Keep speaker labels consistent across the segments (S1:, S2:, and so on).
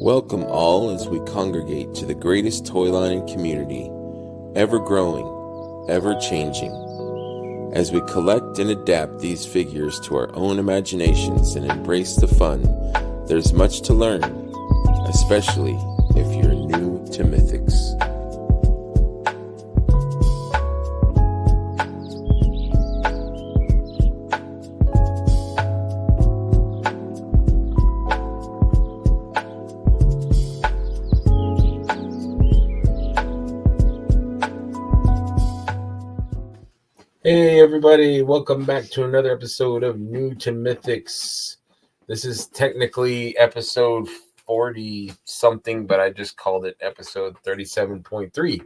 S1: Welcome all as we congregate to the greatest toy line in community, ever growing, ever changing. As we collect and adapt these figures to our own imaginations and embrace the fun, there's much to learn, especially if you're new to Mythics. Hey everybody, welcome back to another episode of New to Mythics. This is technically episode 40 something, but I just called it episode 37.3.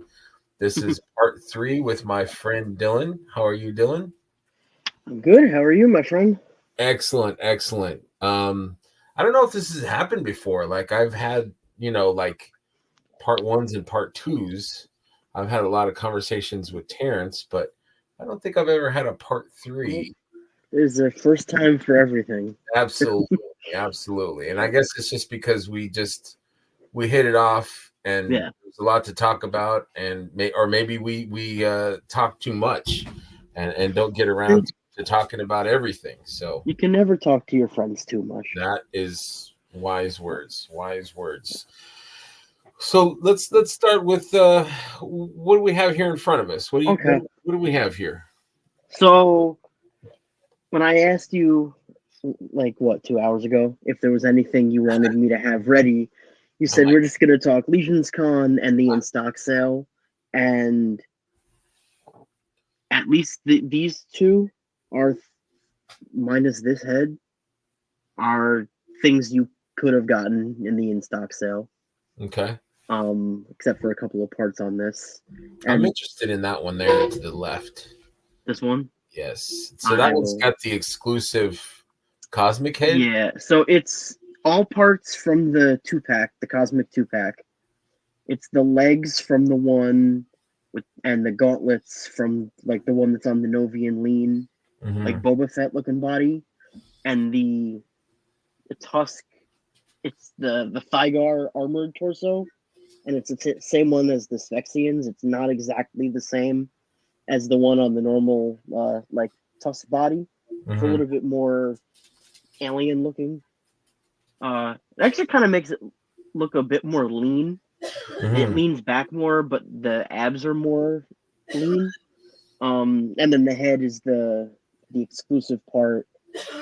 S1: This is part 3 with my friend Dylan. How are you, Dylan?
S2: I'm good. How are you, my friend?
S1: Excellent. I don't know if this has happened before. Like I've had, like part 1s and part 2s. I've had a lot of conversations with Terrence, but I don't think I've ever had a part 3.
S2: It's the first time for everything.
S1: Absolutely. And I guess it's just because we hit it off, and there's a lot to talk about, and maybe we talk too much and don't get around to talking about everything. So
S2: you can never talk to your friends too much.
S1: That is wise words. So let's start with what do we have here in front of us? What do we have here?
S2: So when I asked you, 2 hours ago, if there was anything you wanted me to have ready, you said we're just going to talk Legion's Con and the in-stock sale, and at least these two are, minus this head, are things you could have gotten in the in-stock sale.
S1: Okay.
S2: Except for a couple of parts on this.
S1: And I'm interested in that one there to the left.
S2: This one?
S1: Yes. So that one's got the exclusive Cosmic head?
S2: Yeah. So it's all parts from the 2-pack, the Cosmic 2-pack. It's the legs from the one and the gauntlets from the one that's on the Novian Lean, like Boba Fett looking body, and the tusk. It's the Thygar armored torso. And it's the same one as the Sphexians. It's not exactly the same as the one on the normal, tusk body. It's a little bit more alien looking. It actually kind of makes it look a bit more lean. It leans back more, but the abs are more lean. And then the head is the exclusive part,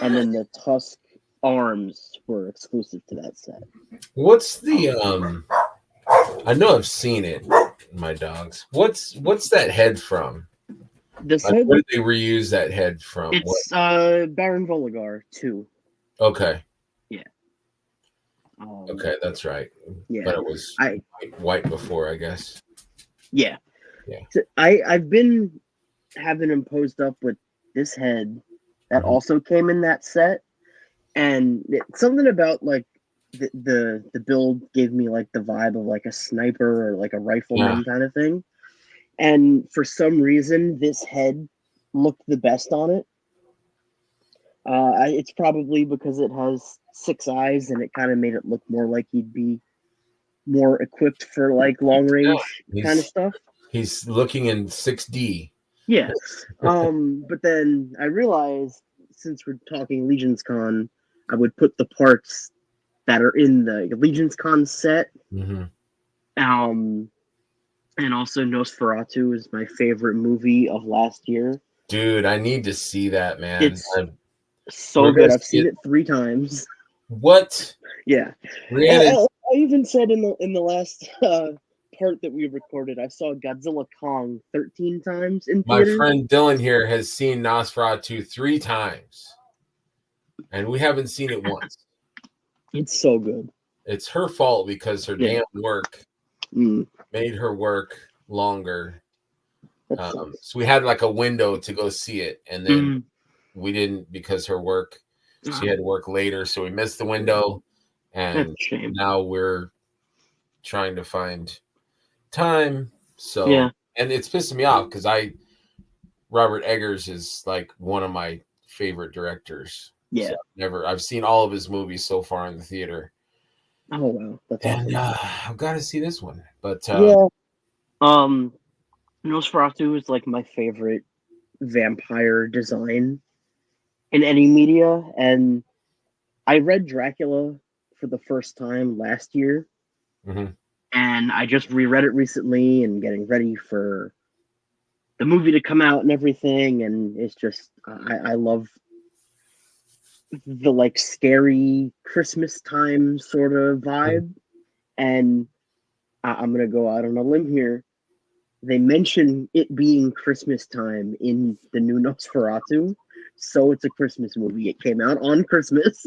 S2: and then the tusk arms were exclusive to that set.
S1: What's the I know I've seen it, my dogs. What's that head from?
S2: This head?
S1: Where did they reuse that head from?
S2: It's Baron Voligar 2.
S1: Okay.
S2: Yeah.
S1: Okay, that's right.
S2: Yeah.
S1: But it was white before, I guess.
S2: Yeah.
S1: Yeah.
S2: So I've been having him posed up with this head that also came in that set, and something about the build gave me the vibe of a sniper or a rifleman kind of thing. And for some reason, this head looked the best on it. It's probably because it has 6 eyes, and it kind of made it look more like he'd be more equipped for long range kind of stuff.
S1: He's looking in 6D.
S2: Yeah. But then I realized, since we're talking Legion's Con, I would put the parts that are in the Legion's Con set. And also Nosferatu is my favorite movie of last year.
S1: Dude, I need to see that, man.
S2: It's so good. I've seen it 3 times.
S1: What?
S2: Yeah. I even said in the last part that we recorded, I saw Godzilla Kong 13 times in theaters.
S1: My friend Dylan here has seen Nosferatu 3 times, and we haven't seen it once.
S2: It's so good.
S1: It's her fault because her damn work made her work longer. So we had a window to go see it, and then we didn't because her work. She had to work later, so we missed the window, and now we're trying to find time. So and it's pissing me off because Robert Eggers is one of my favorite directors.
S2: Yeah.
S1: So I've seen all of his movies so far in the theater.
S2: Oh wow, that's
S1: and
S2: awesome.
S1: I've got to see this one. But
S2: Yeah. Nosferatu is like my favorite vampire design in any media, and I read Dracula for the first time last year,
S1: mm-hmm.
S2: and I just reread it recently and getting ready for the movie to come out and everything, and it's just I love the like scary Christmas time sort of vibe, and I'm gonna go out on a limb here. They mention it being Christmas time in the new Nosferatu, so it's a Christmas movie. It came out on Christmas,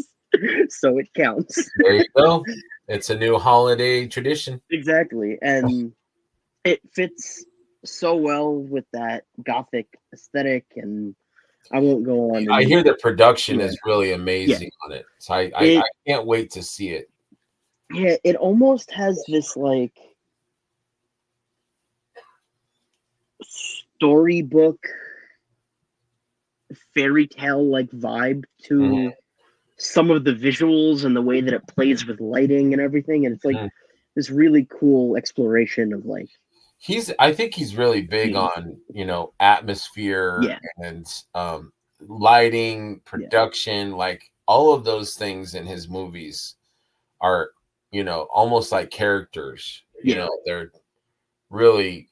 S2: so it counts.
S1: There you go. It's a new holiday tradition.
S2: Exactly, and it fits so well with that gothic aesthetic, and I won't go on
S1: I
S2: and
S1: hear the production
S2: yeah,
S1: is really
S2: yeah.
S1: amazing on it. So I
S2: It
S1: can't wait to see it.
S2: yeah, it almost has this like storybook fairy tale like vibe
S1: Mm-hmm.
S2: to some of the visuals and the way that it plays with lighting and everything, and it's like
S1: Mm-hmm.
S2: this really cool exploration of like
S1: I think he's really big on, atmosphere
S2: yeah,
S1: and lighting,
S2: yeah,
S1: production, like all of those things in his movies are, almost like characters.
S2: yeah,
S1: They're really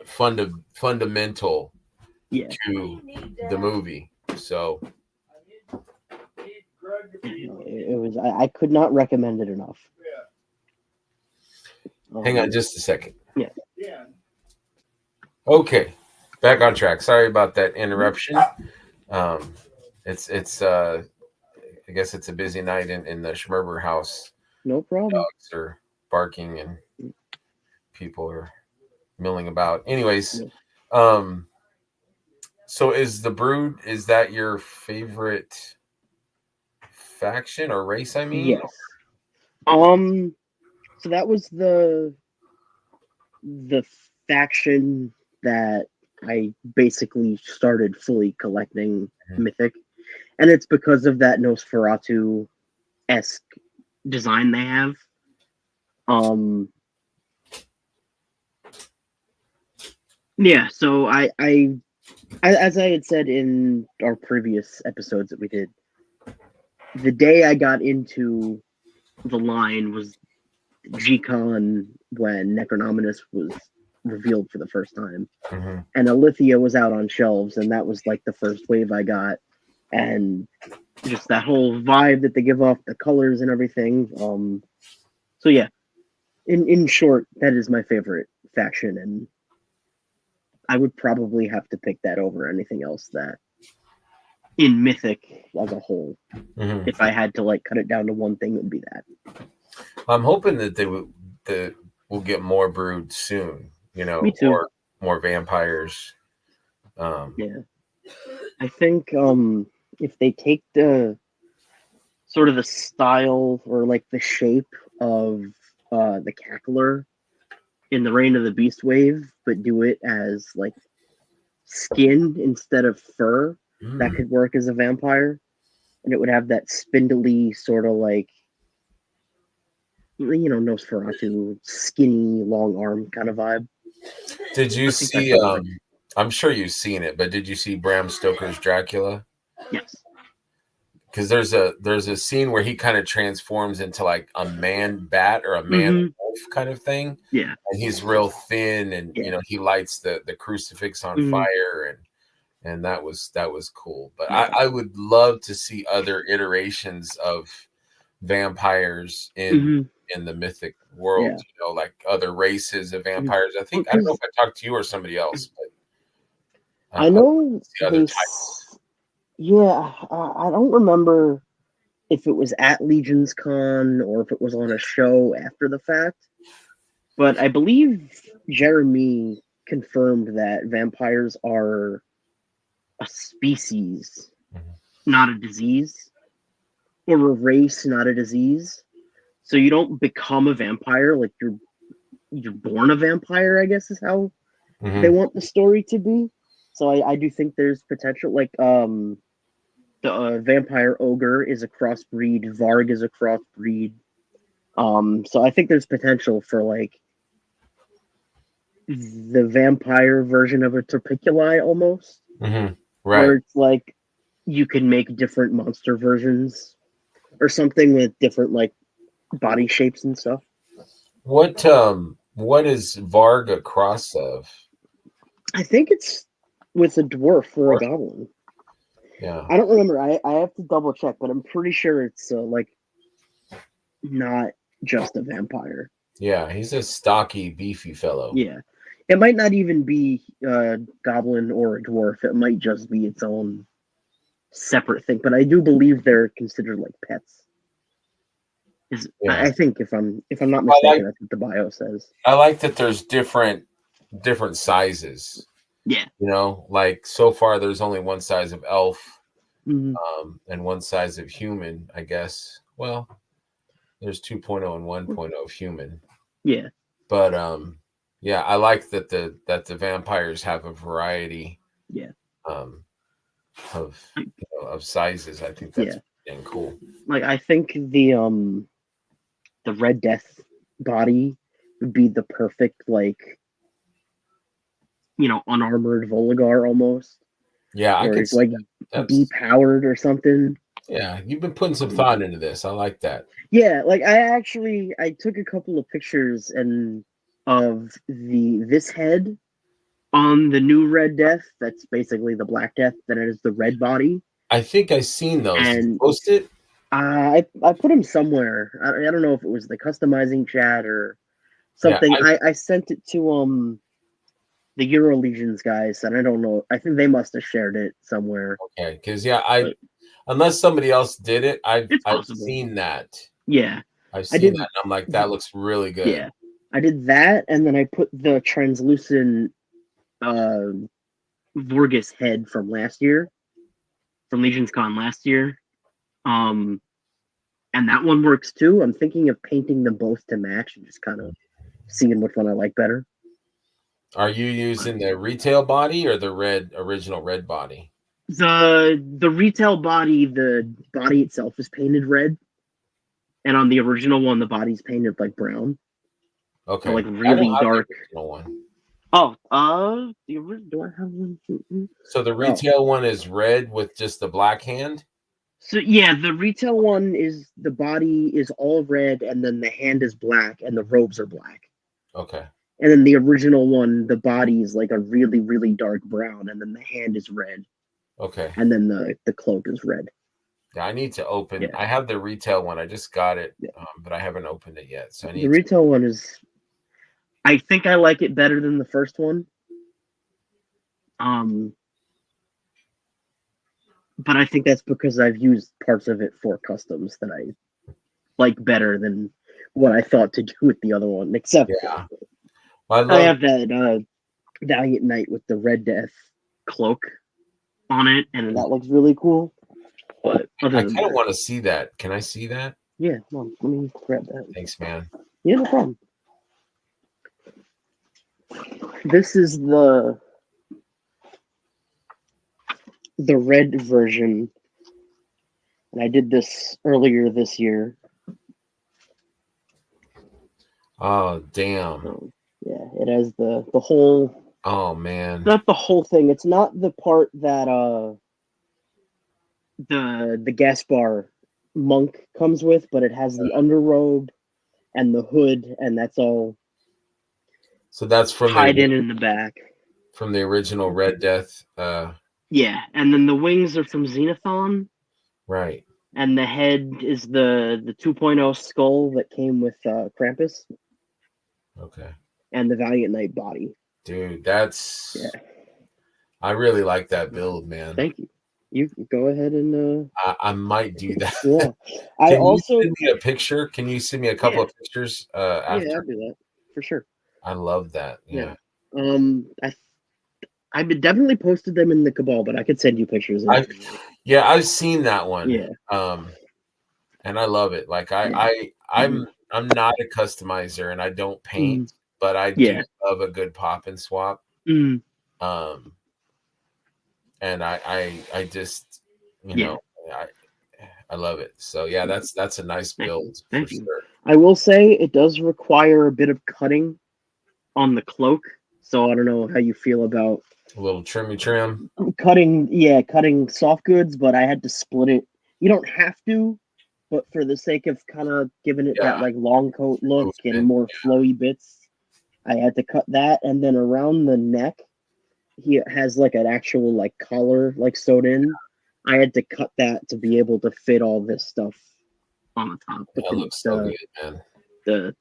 S1: fundamental
S2: yeah.
S1: to the movie. So
S2: It was I could not recommend it enough.
S1: hang on just a second.
S2: Yeah.
S1: Okay, back on track. Sorry about that interruption. Um, it's I guess it's a busy night in the Schmerber house.
S2: No problem.
S1: Dogs are barking and people are milling about. Anyways,
S2: Yeah.
S1: um, so is the Brood? Is that your favorite faction or race? I mean,
S2: Yes. Um. So that was the faction that I basically started fully collecting
S1: Mhm.
S2: Mythic, and it's because of that Nosferatu esque design they have. Um. Yeah. So as I had said in our previous episodes that we did, the day I got into the line was G-Con when Necronominus was revealed for the first time.
S1: Mm-hmm.
S2: And Alithia was out on shelves, and that was like the first wave I got. And just that whole vibe that they give off, the colors and everything. So yeah, in short, that is my favorite faction, and I would probably have to pick that over anything else that in Mythic as a whole.
S1: Mm-hmm.
S2: If I had to like cut it down to one thing, it would be that.
S1: I'm hoping that we'll get more Brood soon.
S2: Me too.
S1: Or more vampires. Um,
S2: Yeah, I think if they take the sort of the style or like the shape of the cackler in the Reign of the Beast wave, but do it as like skin instead of fur, that could work as a vampire, and it would have that spindly sort of like Nosferatu skinny long arm kind of vibe.
S1: Did you
S2: I think that
S1: see?
S2: could work.
S1: I'm sure you've seen it, but did you see Bram Stoker's Dracula?
S2: Yes.
S1: Because there's a scene where he kind of transforms into like a man bat or a man
S2: Mm-hmm.
S1: wolf kind of thing,
S2: Yeah.
S1: and he's real thin, and
S2: Yeah.
S1: he lights the crucifix on
S2: Mm-hmm.
S1: fire, and that was cool. But
S2: Yeah.
S1: I would love to see other iterations of vampires in
S2: Mm-hmm.
S1: the mythic world.
S2: Yeah.
S1: Like other races of
S2: Mm-hmm.
S1: vampires. I
S2: Well,
S1: think I don't know
S2: because
S1: if I talked to you or somebody else, but
S2: I
S1: I'd
S2: know
S1: see other types.
S2: yeah, I don't remember if it was at Legion's Con or if it was on a show after the fact, but I believe Jeremy confirmed that vampires are a species,
S1: Mhm.
S2: not a disease, or a race, not a disease. So you don't become a vampire, like you're born a vampire, I guess is how they
S1: Mhm.
S2: want the story to be. So I do think there's potential. Like the vampire ogre is a crossbreed, Varg is a crossbreed. So I think there's potential for like the vampire version of a Torpiculi almost,
S1: right?
S2: Where it's like you can make different monster versions or something with different like body shapes and stuff.
S1: What is Varg a cross of?
S2: I think it's with a dwarf or a goblin.
S1: Yeah,
S2: I don't remember. I have to double check, but I'm pretty sure it's like not just a vampire.
S1: yeah, he's a stocky, beefy fellow.
S2: Yeah, it might not even be a goblin or a dwarf. It might just be its own separate thing. But I do believe they're considered like pets.
S1: Yeah.
S2: I think if I'm not mistaken, that's what the bio says.
S1: I like that there's different sizes.
S2: Yeah.
S1: You know, like so far there's only one size of elf,
S2: Mhm.
S1: and one size of human, I guess. Well, there's 2.0 and 1.0 of human.
S2: Yeah.
S1: But yeah, I like that the vampires have a variety.
S2: Yeah.
S1: Of of sizes. I think that's dang cool.
S2: Like I think the Red Death body would be the perfect like unarmored Volgar almost.
S1: Yeah, I could
S2: see like depowered or something.
S1: Yeah, you've been putting some thought into this. I like that.
S2: Yeah, like I took a couple of pictures of this head on the new Red Death. That's basically the Black Death. That is the red body.
S1: I think I've seen those.
S2: And
S1: did you post it?
S2: I put them somewhere. I don't know if it was the customizing chat or something.
S1: Yeah,
S2: I sent it to the Euro Legions guys, and I don't know. I think they must have shared it somewhere.
S1: Okay, because unless somebody else did it, I've seen that.
S2: Yeah,
S1: I've seen that. And I'm like, that looks really good.
S2: Yeah, I did that, and then I put the translucent Vorgus head from last year, from Legions Con last year. And that one works too. I'm thinking of painting them both to match and just kind of seeing which one I like better.
S1: Are you using the retail body or the original red body?
S2: The retail body, the body itself is painted red, and on the original one, the body's painted like brown.
S1: Okay,
S2: so, like really dark.
S1: The original one.
S2: Oh, the original. Do I have one?
S1: So the retail one is red with just the black hand.
S2: So yeah, the retail one is the body is all red, and then the hand is black, and the robes are black.
S1: Okay.
S2: And then the original one, the body is like a really, really dark brown, and then the hand is red.
S1: Okay.
S2: And then the cloak is red.
S1: Yeah, I need to open. Yeah. I have the retail one. I just got it, but I haven't opened it yet. So
S2: the retail one is. I think I like it better than the first one. But I think that's because I've used parts of it for customs that I like better than what I thought to do with the other one. Except I have that Valiant Knight with the Red Death cloak on it, and that looks really cool. But
S1: I kind of want to see that. Can I see that?
S2: Yeah, let me grab that.
S1: Thanks, man.
S2: Yeah, no problem. This is the red version, and I did this earlier this year.
S1: Oh, damn.
S2: So, yeah, it has the whole.
S1: Oh man.
S2: Not the whole thing. It's not the part that the Gaspar monk comes with, but it has the underrobe and the hood, and that's all.
S1: So that's from
S2: tied in the back.
S1: From the original Red Death.
S2: Yeah, and then the wings are from Xenophon.
S1: Right.
S2: And the head is the 2.0 skull that came with Krampus.
S1: Okay.
S2: And the Valiant Knight body.
S1: Dude, that's. Yeah. I really like that build, man.
S2: Thank you. You go ahead and.
S1: I might do that.
S2: Yeah.
S1: Can you send me a picture? Can you send me a couple of pictures? After?
S2: Yeah, I'll do that for sure.
S1: I love that. Yeah.
S2: I've definitely posted them in the Cabal, but I could send you pictures.
S1: I've seen that one.
S2: Yeah.
S1: And I love it. Like I'm not a customizer and I don't paint, but I do love a good pop and swap. And I just I love it. So yeah, that's a nice build for sure.
S2: I will say it does require a bit of cutting on the cloak, so I don't know how you feel about
S1: a little trimmy trim.
S2: cutting soft goods, but I had to split it. You don't have to, but for the sake of kind of giving it that
S1: Yeah,
S2: like long coat look and
S1: movement.
S2: more flowy bits, I had to cut that, and then around the neck, he has like an actual like collar like sewed in. I had to cut that to be able to fit all this stuff on the top with
S1: That looks so good, man.
S2: the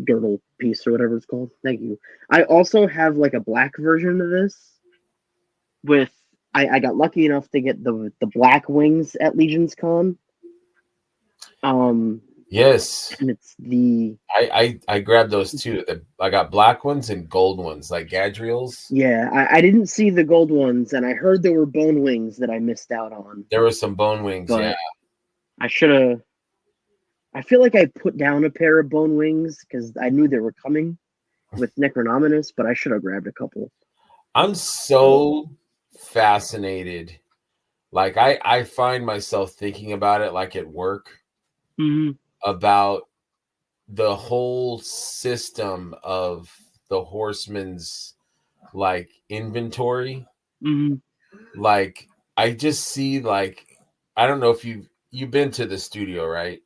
S2: girdle piece or whatever it's called. Thank you. I also have like a black version of this with I got lucky enough to get the black wings at Legion's Con.
S1: Yes,
S2: And it's the
S1: I grabbed those too. I got black ones and gold ones, like Gadriels.
S2: yeah. I didn't see the gold ones, and I heard there were bone wings that I missed out on.
S1: There were some bone wings,
S2: But
S1: yeah.
S2: I should have. I feel like I put down a pair of bone wings because I knew they were coming with Necronominus, but I should have grabbed a couple.
S1: I'm so fascinated. Like I find myself thinking about it like at work about the whole system of the horseman's like inventory. Like I just see like I don't know if you've been to the studio, right?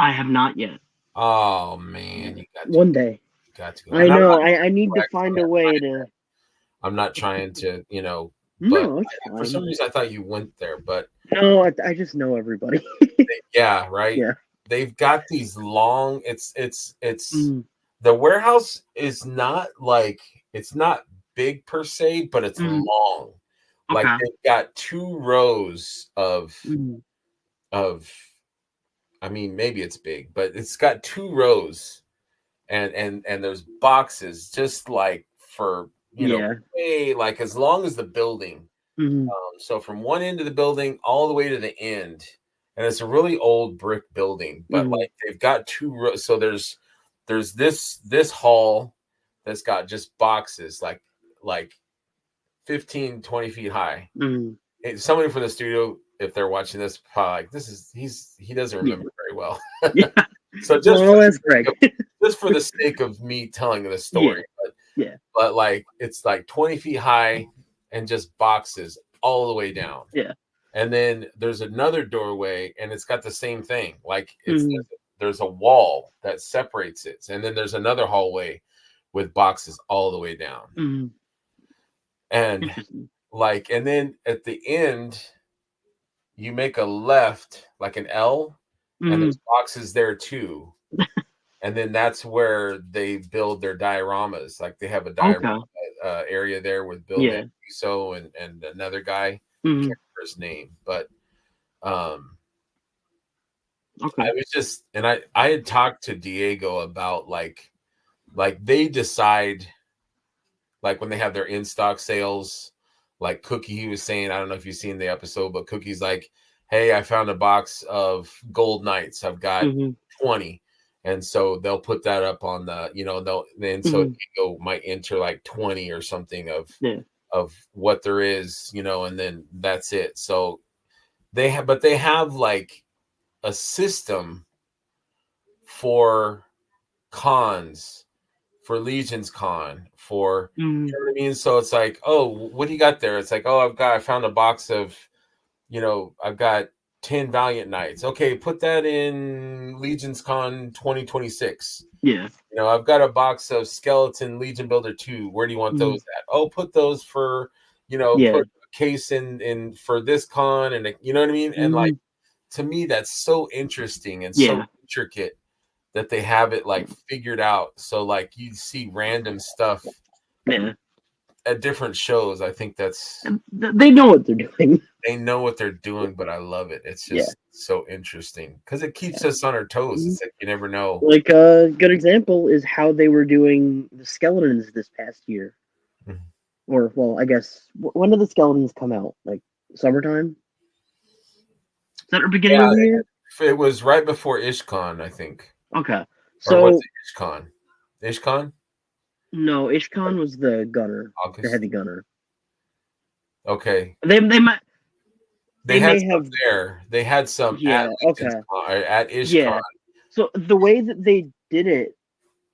S2: I have not yet.
S1: Oh man, you got to
S2: one day.
S1: You got to go.
S2: I know. I need to find a way to.
S1: I'm not trying to, but
S2: No, it's
S1: for some reason I thought you went there, but
S2: no, I just know everybody.
S1: yeah, right.
S2: Yeah.
S1: They've got these long. It's the warehouse is not like it's not big per se, but it's long. Like they've got 2 rows of I mean maybe it's big, but it's got 2 rows and there's boxes just like for way like as long as the building. So from one end of the building all the way to the end, and it's a really old brick building, but like they've got 2 rows. So there's this hall that's got just boxes like 15 20 feet high. Somebody from the studio, if they're watching this, probably like he doesn't remember very well. So just for the sake of me telling the story, but like it's like 20 feet high and just boxes all the way down. And then there's another doorway and it's got the same thing. Like there's a wall that separates it. And then there's another hallway with boxes all the way down. And like, and then at the end, you make a left, like an L, and there's boxes there too. And then that's where they build their dioramas. Like they have a diorama area there with Bill Mancuso and another guy. I can't remember his name, but I was just, and I had talked to Diego about like they decide, like when they have their in stock sales, like Cookie, he was saying, I don't know if you've seen the episode, but Cookie's like, hey, I found a box of Gold Knights. I've got 20. And so they'll put that up on the, so Diego might enter like 20 or something of what there is, and then that's it. So they have like a system for cons, for Legion's Con, for you know what I mean. So it's like, oh, what do you got there? It's like, oh, I found a box of, I've got 10 Valiant Knights. Okay, put that in Legion's Con 2026. I've got a box of Skeleton Legion Builder 2. Where do you want those at? Oh, put those for, put a case in for this con, and you know what I mean? And like, to me, that's so interesting and so intricate that they have it like figured out. So like you see random stuff at different shows. I think
S2: they know what they're doing.
S1: They know what they're doing, but I love it. It's just so interesting because it keeps us on our toes. It's like you never know.
S2: Like a good example is how they were doing the skeletons this past year. Or, well, I guess, when did the skeletons come out? Like, summertime? Is that the beginning of the year?
S1: It was right before IshCon, I think.
S2: Okay.
S1: So, or was it IshCon? IshCon?
S2: No, IshCon was the gunner. August? The heavy gunner.
S1: Okay.
S2: They might...
S1: They had some there. They had some at IshCon.
S2: Yeah. So the way that they did it,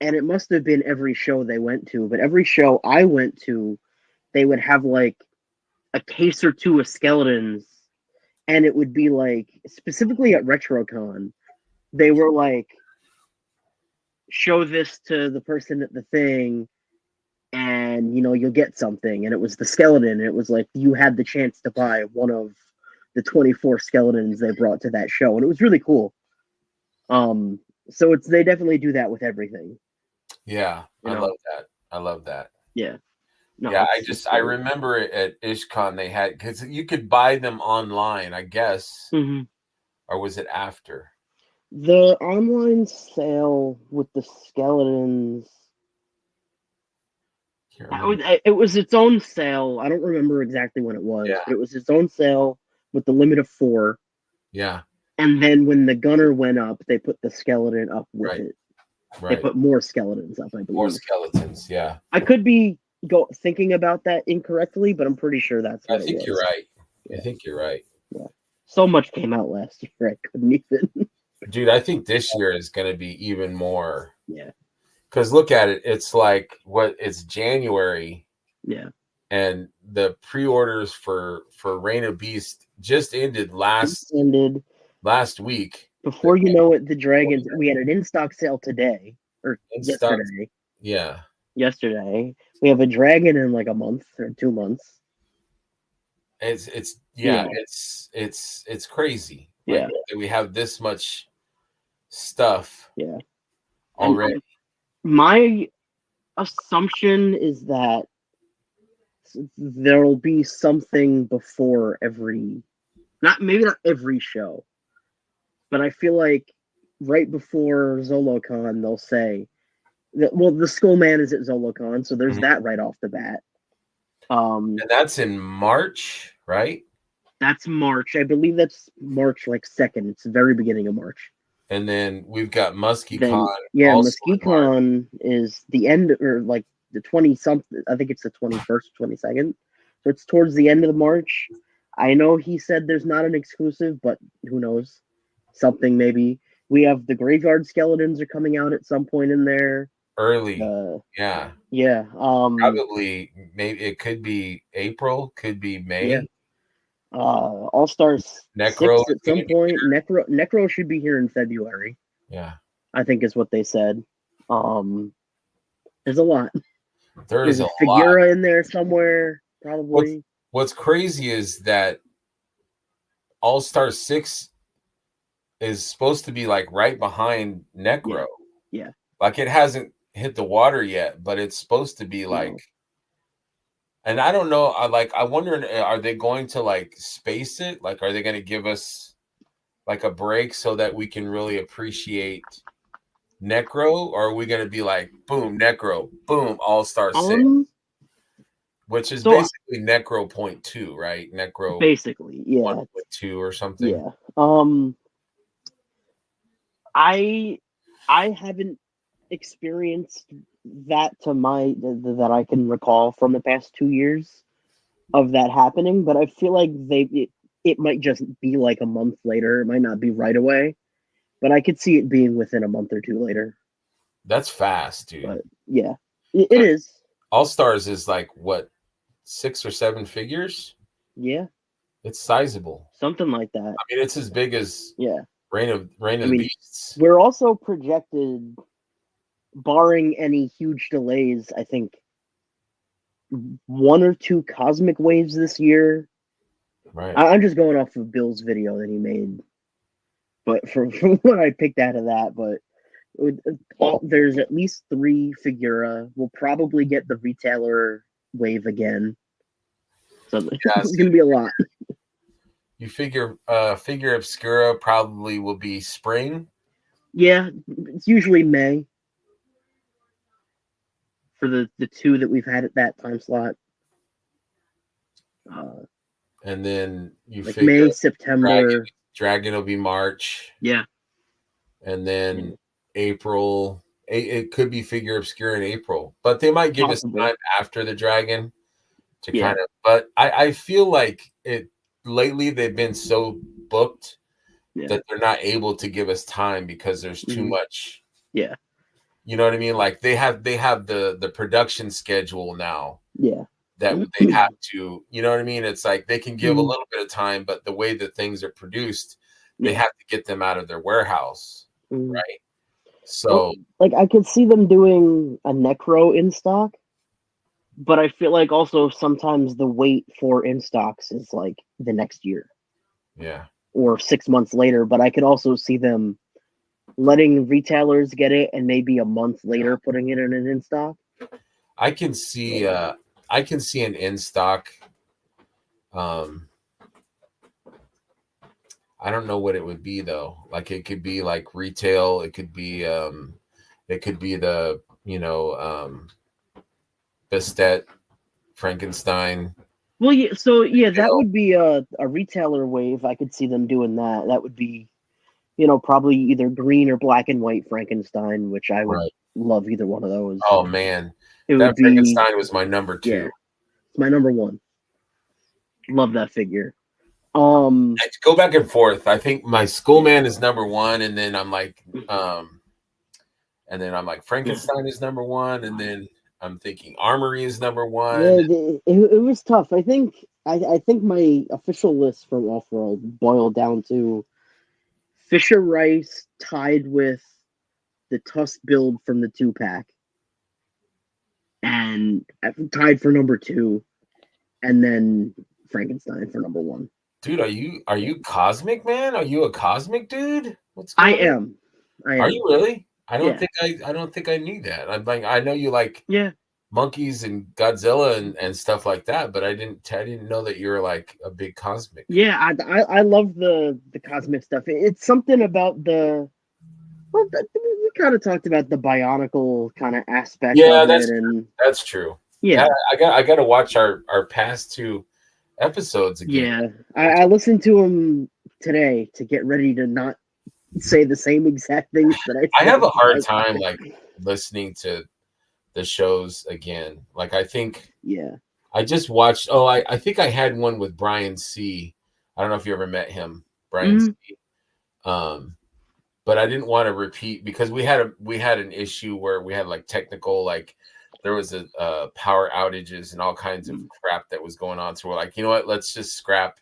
S2: and it must have been every show they went to, but every show I went to, they would have like a case or two of skeletons, and it would be like, specifically at RetroCon, they were like, show this to the person at the thing, and you'll get something. And it was the skeleton, and it was like you had the chance to buy one of the 24 skeletons they brought to that show, and it was really cool. So they definitely do that with everything.
S1: Yeah, I love that.
S2: Yeah.
S1: No, yeah, I remember it at IshCon they had, because you could buy them online, I guess.
S2: Mm-hmm.
S1: Or was it after?
S2: The online sale with the skeletons, it was its own sale. I don't remember exactly when it was, but it was its own sale with the limit of 4.
S1: Yeah.
S2: And then when the gunner went up, they put the skeleton up with it. Right. They put more skeletons up, I believe.
S1: More skeletons, yeah.
S2: I could be thinking about that incorrectly, but I'm pretty sure that's what it was.
S1: I think you're right. Yeah. I think you're right.
S2: Yeah. So much came out last year, I couldn't even.
S1: Dude, I think this year is going to be even more.
S2: Yeah.
S1: Because look at it. It's like, it's January.
S2: Yeah.
S1: And the pre-orders for Reign of Beast just ended last week.
S2: Before you know it, the Dragons, we had an in-stock sale today, or yesterday.
S1: Yeah.
S2: Yesterday. We have a dragon in like a month or 2 months.
S1: It's crazy.
S2: Yeah.
S1: We have this much stuff.
S2: Yeah.
S1: Already.
S2: My assumption is that there'll be something before maybe not every show, but I feel like right before ZoloCon they'll say that, well, the Skullman is at ZoloCon, so there's that right off the bat.
S1: And that's in March, right?
S2: That's March. I believe that's March, like 2nd. It's the very beginning of March.
S1: And then we've got MuskyCon.
S2: Yeah, MuskyCon is the end, or like the 20-something. I think it's the 21st, 22nd. So it's towards the end of March. I know he said there's not an exclusive, but who knows? Something maybe. We have the Graveyard Skeletons are coming out at some point in there.
S1: Early. Yeah.
S2: Yeah.
S1: Probably, maybe it could be April, could be May.
S2: Yeah. All Stars
S1: Necro
S2: 6 at some point. Necro should be here in February.
S1: Yeah.
S2: I think is what they said. There's a lot.
S1: There's a
S2: Figura in there somewhere, probably.
S1: What's crazy is that All Star 6 is supposed to be like right behind Necro.
S2: Yeah.
S1: Like it hasn't hit the water yet, but it's supposed to be like. And I don't know. I wonder, are they going to like space it? Like, are they going to give us like a break so that we can really appreciate Necro? Or are we going to be like, boom, Necro, boom, All Star 6, which is basically Necro 0.2, right? Necro
S2: basically, yeah,
S1: 1.2 or something.
S2: Yeah. I haven't experienced that that I can recall from the past 2 years of that happening, but I feel like it might just be like a month later. It might not be right away, but I could see it being within a month or 2 later.
S1: That's fast, dude.
S2: But yeah, it is.
S1: All Stars is like what, 6 or 7 figures?
S2: Yeah,
S1: it's sizable.
S2: Something like that.
S1: I mean, it's as big as Reign of the Beasts.
S2: We're also projected, barring any huge delays, I think 1 or 2 cosmic waves this year.
S1: Right.
S2: I'm just going off of Bill's video that he made, but from what I picked out of that, but there's at least 3 Figura. We'll probably get the retailer wave again. So it's going to be a lot.
S1: You figure Figure Obscura probably will be spring?
S2: Yeah, it's usually May for the 2 that we've had at that time slot.
S1: And then you
S2: like
S1: figure
S2: May, September.
S1: Dragon will be March.
S2: Yeah.
S1: And then April. It could be Figure Obscura in April, but they might give us time after the Dragon to kind of. But I feel like lately they've been so booked that they're not able to give us time because there's too much.
S2: Yeah.
S1: You know what I mean? Like they have the production schedule now.
S2: Yeah.
S1: That they have to, you know what I mean? It's like they can give a little bit of time, but the way that things are produced, they have to get them out of their warehouse, right? So,
S2: like, I could see them doing a necro in stock, but I feel like also sometimes the wait for in stocks is like the next year.
S1: Yeah.
S2: Or 6 months later, but I could also see them letting retailers get it and maybe a month later putting it in an in stock.
S1: I can see an in stock. I don't know what it would be though. Like it could be like retail. It could be the Bastet, Frankenstein.
S2: Well, yeah. So yeah, that would be a retailer wave. I could see them doing that. That would be, probably either green or black and white Frankenstein, which I would love either one of those.
S1: Oh man,
S2: it
S1: that
S2: would
S1: Frankenstein was my number 2.
S2: Yeah, it's my number 1. Love that figure.
S1: I go back and forth. I think my Schoolman is number 1, and then I'm like, Frankenstein is number 1, and then I'm thinking Armory is number 1.
S2: Yeah, it was tough. I think my official list from Off-World boiled down to Fisher Rice tied with the Tusk build from the 2-pack, and tied for number 2, and then Frankenstein for number 1.
S1: Dude, are you cosmic, man? Are you a cosmic dude? What's going on? I am. Are you really? I don't think I knew that. I'm like, I know you like monkeys and Godzilla and stuff like that, but I didn't know that you're like a big cosmic.
S2: Yeah, I love the cosmic stuff. It's something about we kind of talked about the bionicle kind of aspect of it, and
S1: that's true.
S2: Yeah,
S1: I got to watch our past 2 episodes again.
S2: Yeah, I listened to them today to get ready to not say the same exact things that
S1: I have a hard time like listening to the shows again. Like I think I just watched I think I had one with Brian C. I don't know if you ever met him, Brian C. But I didn't want to repeat because we had an issue where we had like technical, like there was a power outages and all kinds of crap that was going on. So we're like, you know what, let's just scrap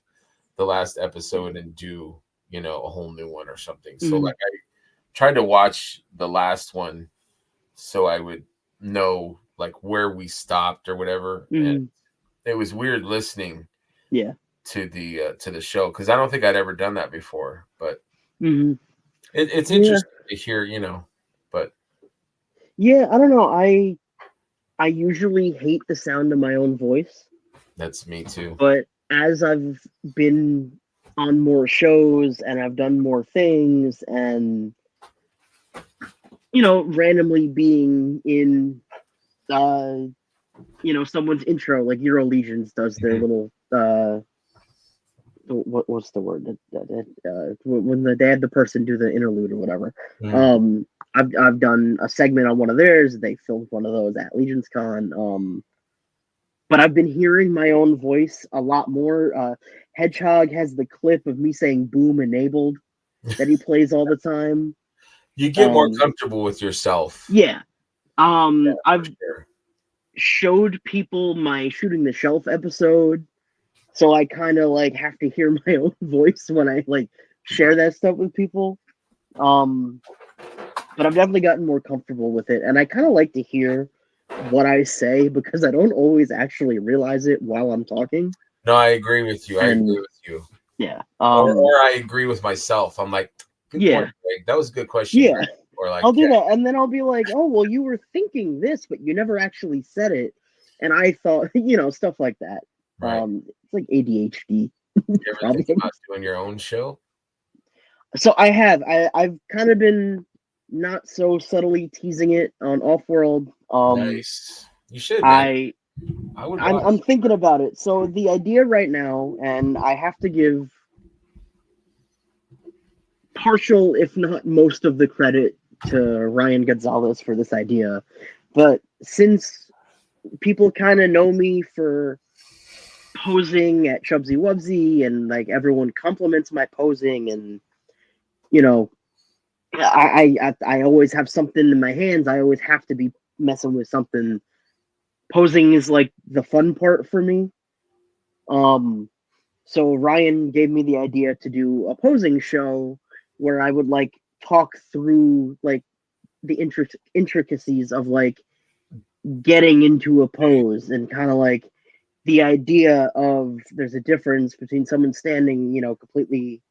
S1: the last episode and do, a whole new one or something. So like I tried to watch the last one so I would know like where we stopped or whatever. And it was weird listening to the show because I don't think I'd ever done that before, but it's interesting to hear, but
S2: I don't know. I usually hate the sound of my own voice.
S1: That's me too.
S2: But as I've been on more shows and I've done more things and, randomly being in, someone's intro, like Euro Legions does their little, what's the word? When they had the person do the interlude or whatever. I've done a segment on one of theirs. They filmed one of those at Legions Con. But I've been hearing my own voice a lot more. Hedgehog has the clip of me saying "boom enabled" that he plays all the time.
S1: You get more comfortable with yourself.
S2: Yeah. I've showed people my Shooting the Shelf episode, so I kind of like have to hear my own voice when I like share that stuff with people. But I've definitely gotten more comfortable with it, and I kind of like to hear what I say because I don't always actually realize it while I'm talking.
S1: No, I agree with you.
S2: Yeah.
S1: Or I agree with myself. I'm like, good point, Greg. That was a good question.
S2: Yeah.
S1: Greg. Or like,
S2: I'll do that, and then I'll be like, oh, well, you were thinking this, but you never actually said it, and I thought, stuff like that.
S1: Right.
S2: It's like ADHD.
S1: You ever think about doing your own show?
S2: So I have. I've kind of been not so subtly teasing it on Off-World.
S1: Nice. You should. Man.
S2: I'm thinking about it. So the idea right now, and I have to give partial, if not most of the credit to Ryan Gonzalez for this idea. But since people kind of know me for posing at Chubsy Wubsy and like everyone compliments my posing and you know, I always have something in my hands. I always have to be messing with something. Posing is like the fun part for me. So Ryan gave me the idea to do a posing show where I would like talk through like the intricacies of like getting into a pose and kind of like the idea of there's a difference between someone standing, completely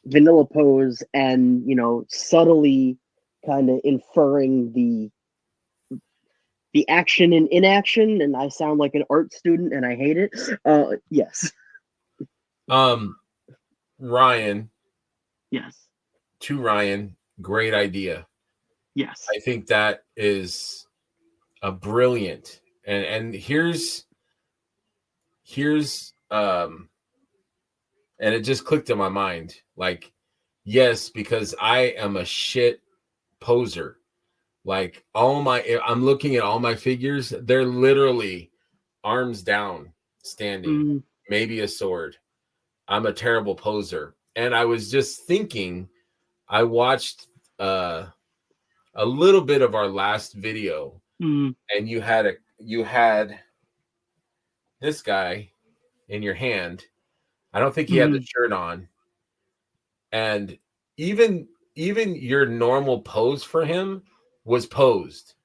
S2: vanilla pose and, subtly kind of inferring the action and inaction. And I sound like an art student and I hate it. Yes.
S1: Ryan.
S2: Yes.
S1: To Ryan, great idea.
S2: Yes.
S1: I think that is a brilliant. And here's and it just clicked in my mind. Like, yes, because I am a shit poser. Like I'm looking at all my figures, they're literally arms down, standing, maybe a sword. I'm a terrible poser. And I was just thinking, I watched a little bit of our last video, and you had this guy in your hand. I don't think he had the shirt on. And even your normal pose for him was posed.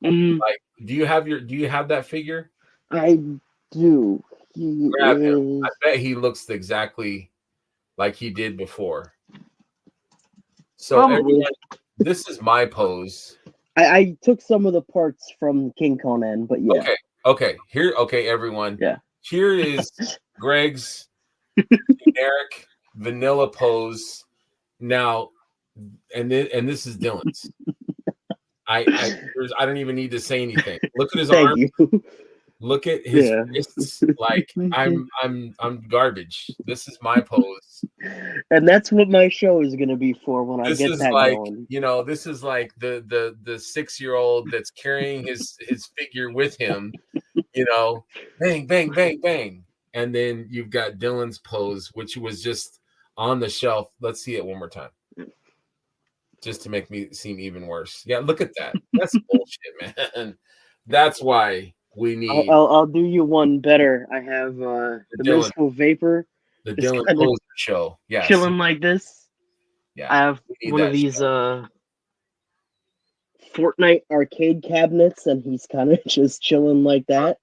S1: Like, do you have that figure?
S2: I do.
S1: Grab him. I bet he looks exactly like he did before. So everyone, this is my pose.
S2: I took some of the parts from King Conan, but yeah.
S1: Okay. Everyone.
S2: Yeah.
S1: Here is Greg's generic vanilla pose. Now, and this is Dylan's. I don't even need to say anything. Look at his arm. Look at his wrists. Like I'm garbage. This is my pose.
S2: And that's what my show is gonna be for when I get that
S1: like,
S2: going.
S1: This is like the 6-year-old that's carrying his figure with him, bang, bang, bang, bang. And then you've got Dylan's pose, which was just on the shelf. Let's see it one more time. Just to make me seem even worse. Yeah, look at that. That's bullshit, man. That's why we need.
S2: I'll do you one better. I have the Mystical Vapor.
S1: The Dylan Poser show. Yeah.
S2: Chilling like this.
S1: Yeah.
S2: I have one of these Fortnite arcade cabinets, and he's kind of just chilling like that.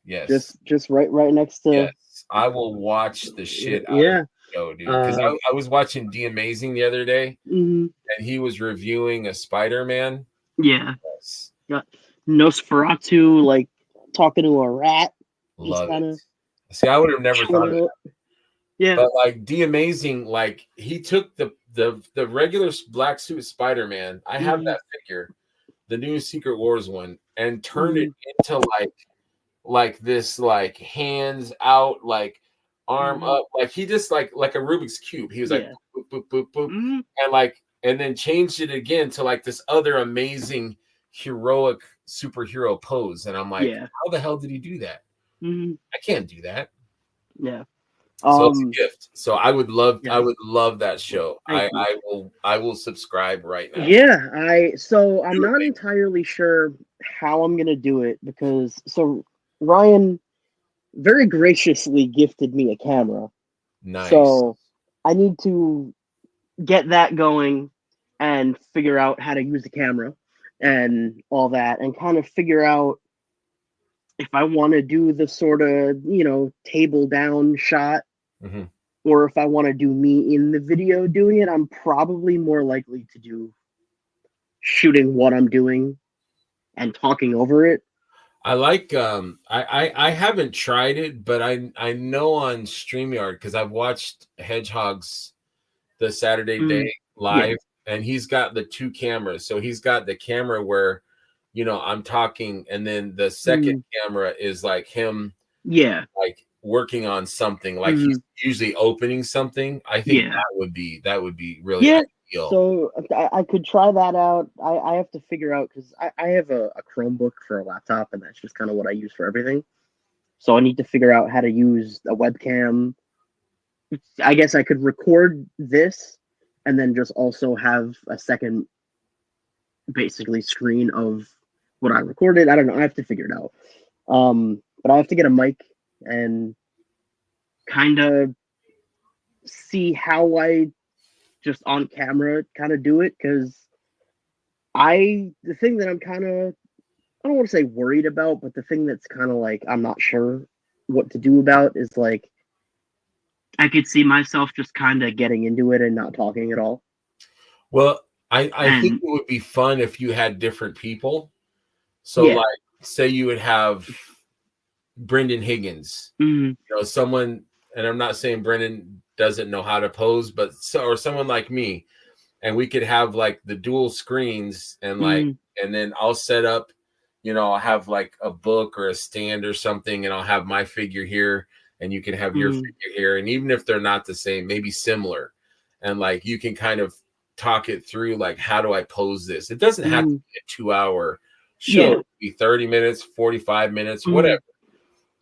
S1: Yes.
S2: Just right next to.
S1: Yes. I will watch the shit out of the show, dude. Because I was watching The Amazing the other day, and he was reviewing a Spider-Man.
S2: Yeah. Yes. Got Nosferatu, like talking to a rat.
S1: Love it. See, I would have never thought of that.
S2: Yeah.
S1: But like The Amazing, like he took the regular black suit Spider-Man. I have that figure, the new Secret Wars one, and turned it into like this, like hands out, like arm up, like he just like a Rubik's Cube. He was like boop, boop, boop, boop, and then changed it again to like this other amazing heroic superhero pose. And I'm like, how the hell did he do that? I can't do that.
S2: Yeah.
S1: So it's a gift. So I would love that show. I will subscribe right now.
S2: Yeah, I'm not entirely sure how I'm gonna do it because Ryan very graciously gifted me a camera.
S1: Nice.
S2: So I need to get that going and figure out how to use the camera and all that, and kind of figure out if I want to do the sort of, table down shot, or if I want to do me in the video doing it. I'm probably more likely to do shooting what I'm doing and talking over it.
S1: I like I haven't tried it, but I know on StreamYard, because I've watched Hedgehog's the Saturday Day live, and he's got the two cameras. So he's got the camera where I'm talking, and then the second camera is like him like working on something, like he's usually opening something. I think that would be really ideal.
S2: So I could try that out. I have to figure out, because I have a Chromebook for a laptop, and that's just kind of what I use for everything. So I need to figure out how to use a webcam. I guess I could record this and then just also have a second, basically, screen of what I recorded. I don't know. I have to figure it out. But I have to get a mic and kind of see how I just on camera kind of do it, because the thing that I'm kind of, I don't want to say worried about, but the thing that's kind of like I'm not sure what to do about is like I could see myself just kind of getting into it and not talking at all.
S1: Well, I think it would be fun if you had different people. So,
S2: yeah.
S1: like, say you would have Brendan Higgins, someone, and I'm not saying Brendan doesn't know how to pose, but or someone like me, and we could have like the dual screens, and like, and then I'll set up, I'll have like a book or a stand or something, and I'll have my figure here, and you can have your figure here, and even if they're not the same, maybe similar, and like you can kind of talk it through, like, how do I pose this? It doesn't have to be a 2-hour show. It could be 30 minutes, 45 minutes, whatever.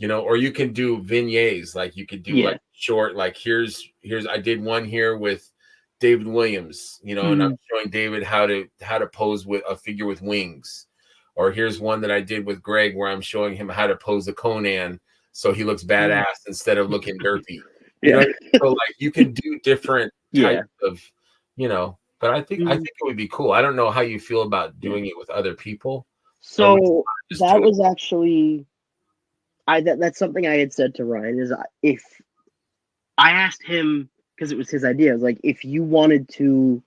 S1: Or you can do vignettes, like you could do like short, like here's I did one here with David Williams, and I'm showing David how to pose with a figure with wings. Or here's one that I did with Greg where I'm showing him how to pose a Conan so he looks badass instead of looking derpy. So like you can do different types of, but I think it would be cool. I don't know how you feel about doing it with other people.
S2: So that was actually that's something I had said to Ryan, is if I asked him, because it was his idea, I was like, if you wanted to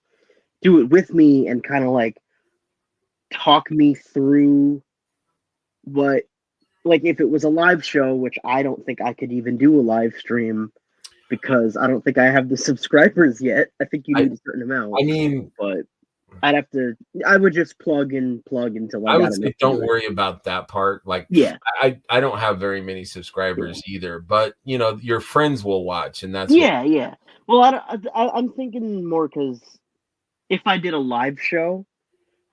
S2: do it with me and kind of like talk me through what, like, if it was a live show, which I don't think I could even do a live stream because I don't think I have the subscribers yet. I think you need a certain amount.
S1: I mean,
S2: but I would just plug until
S1: I would say don't worry about that part. Like, I don't have very many subscribers either, but your friends will watch, and that's
S2: Well, I'm thinking more because if I did a live show,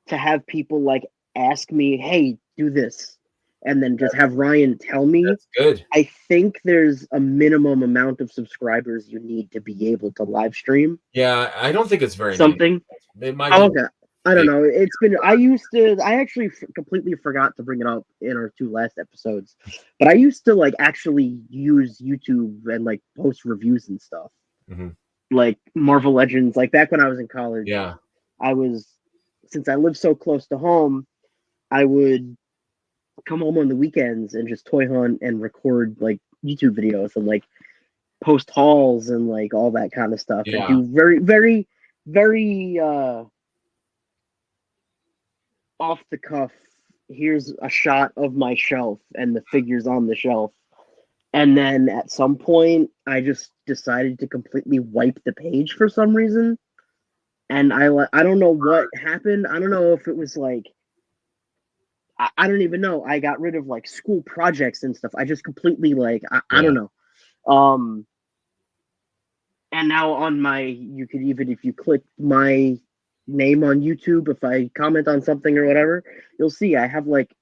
S2: to have people like ask me, hey, do this, and then just have Ryan tell me.
S1: That's good.
S2: I think there's a minimum amount of subscribers you need to be able to live stream.
S1: Yeah, I don't think it's very
S2: something.
S1: It might be
S2: okay. I don't know. It's been. I actually completely forgot to bring it up in our 2 last episodes, but I used to like actually use YouTube and like post reviews and stuff, like Marvel Legends. Like back when I was in college, since I live so close to home, I would come home on the weekends and just toy hunt and record like YouTube videos and like post hauls and like all that kind of stuff, and do very, very, very off the cuff. Here's a shot of my shelf and the figures on the shelf. And then at some point, I just decided to completely wipe the page for some reason. And I don't know what happened. I don't know if it was like, I don't even know. I got rid of like school projects and stuff. I just completely like, I don't know. And now on you could even, if you click my name on YouTube, if I comment on something or whatever, you'll see I have like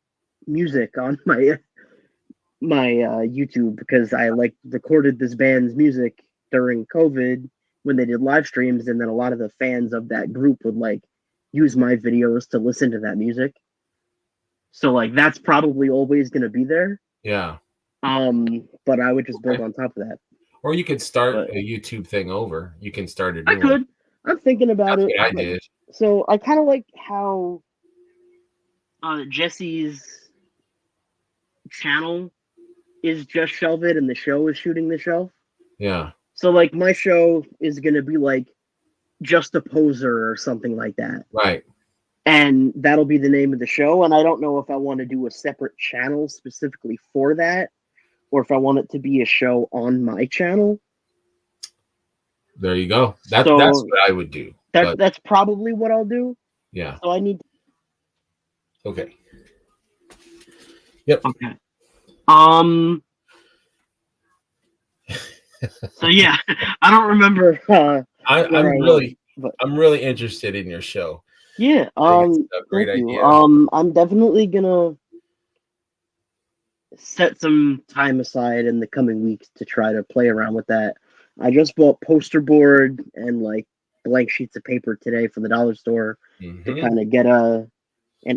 S2: music on my YouTube, because I like recorded this band's music during COVID when they did live streams, and then a lot of the fans of that group would like use my videos to listen to that music. So like that's probably always going to be there.
S1: Yeah.
S2: But I would just build on top of that.
S1: Or you could start a YouTube thing over. You can start a new
S2: I could. I'm thinking about it.
S1: I did.
S2: So I kind of like how Jesse's channel is just Shelve It and the show is Shooting the Shelf.
S1: Yeah.
S2: So like my show is going to be like Just a Poser or something like that.
S1: Right.
S2: And that'll be the name of the show. And I don't know if I want to do a separate channel specifically for that, or if I want it to be a show on my channel.
S1: There you go. That's what I would do.
S2: That's probably what I'll do.
S1: Yeah.
S2: So I need.
S1: Okay. Yep.
S2: Okay. So yeah, I don't remember.
S1: I'm really interested in your show.
S2: Yeah.
S1: Great idea.
S2: I'm definitely gonna set some time aside in the coming weeks to try to play around with that. I just bought poster board and like blank sheets of paper today from the dollar store to kind of get an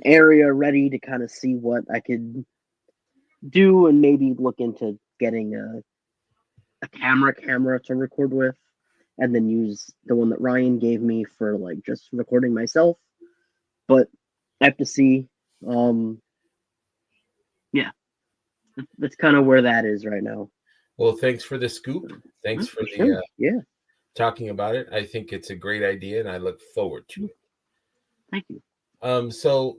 S2: area ready to kind of see what I could do, and maybe look into getting a camera to record with, and then use the one that Ryan gave me for like just recording myself. But I have to see. Yeah, that's kind of where that is right now.
S1: Well, thanks for the scoop. Thanks for the talking about it. I think it's a great idea, and I look forward to it.
S2: Thank you.
S1: So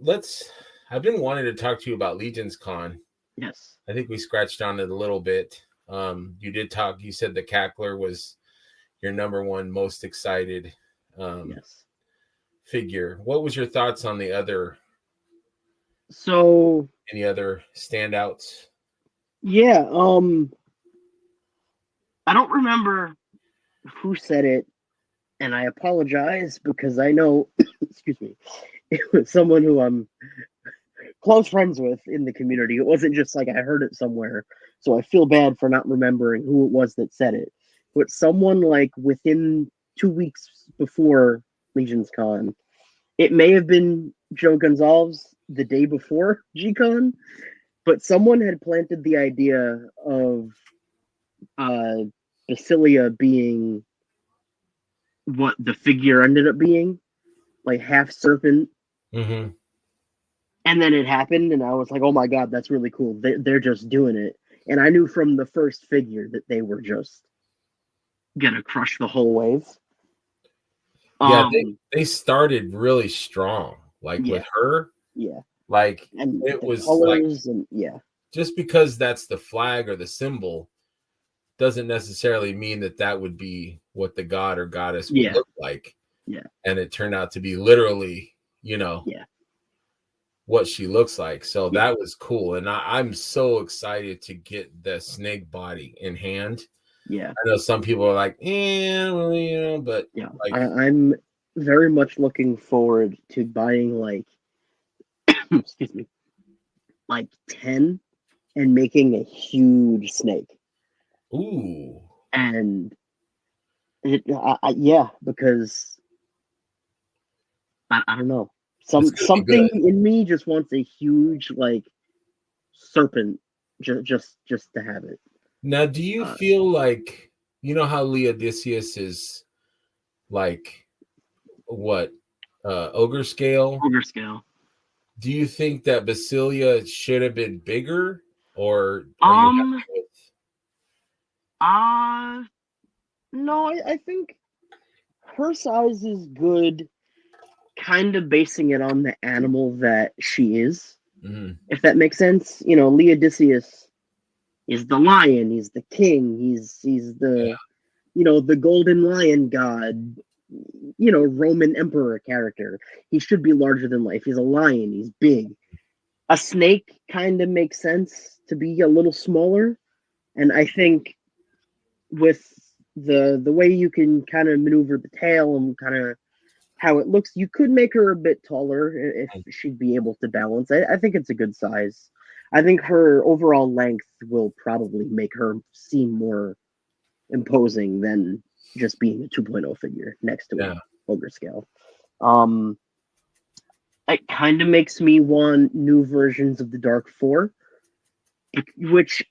S1: I've been wanting to talk to you about Legion's Con.
S2: Yes.
S1: I think we scratched on it a little bit. You did talk. You said the Cackler was your number one most excited figure. What was your thoughts on the other?
S2: So,
S1: any other standouts?
S2: Yeah. I don't remember who said it, and I apologize because I know, excuse me, it was someone who I'm close friends with in the community. It wasn't just like I heard it somewhere, so I feel bad for not remembering who it was that said it. But someone like within 2 weeks before Legion's Con, it may have been Joe Gonzalez the day before G-Con, but someone had planted the idea of Basilia being what the figure ended up being, like half serpent.
S1: Mm-hmm.
S2: And then it happened, and I was like, oh my god, that's really cool. They're just doing it. And I knew from the first figure that they were just gonna crush the whole wave.
S1: Yeah, they started really strong, like with her.
S2: Yeah.
S1: Like,
S2: and
S1: it was
S2: colors,
S1: like,
S2: and
S1: just because that's the flag or the symbol doesn't necessarily mean that would be what the god or goddess would look like.
S2: Yeah.
S1: And it turned out to be literally, what she looks like. So that was cool. And I'm so excited to get the snake body in hand.
S2: Yeah.
S1: I know some people are like, but like,
S2: I'm very much looking forward to buying like excuse me, like 10 and making a huge snake.
S1: Ooh.
S2: And because I don't know, something in me just wants a huge like serpent just to have it.
S1: Now, do you feel like, how Leodicius is like what ogre scale? Do you think that Basilia should have been bigger, or are you happy with?
S2: No, I think her size is good, kind of basing it on the animal that she is.
S1: Mm-hmm.
S2: If that makes sense. Leodicius is the lion, he's the king, he's the the golden lion god, Roman emperor character. He should be larger than life. He's a lion, he's big. A snake kind of makes sense to be a little smaller, and I think with the way you can kind of maneuver the tail and kind of how it looks, you could make her a bit taller if she'd be able to balance. I think it's a good size. I think her overall length will probably make her seem more imposing than just being a 2.0 figure next to an ogre scale. It kind of makes me want new versions of the Dark Four, which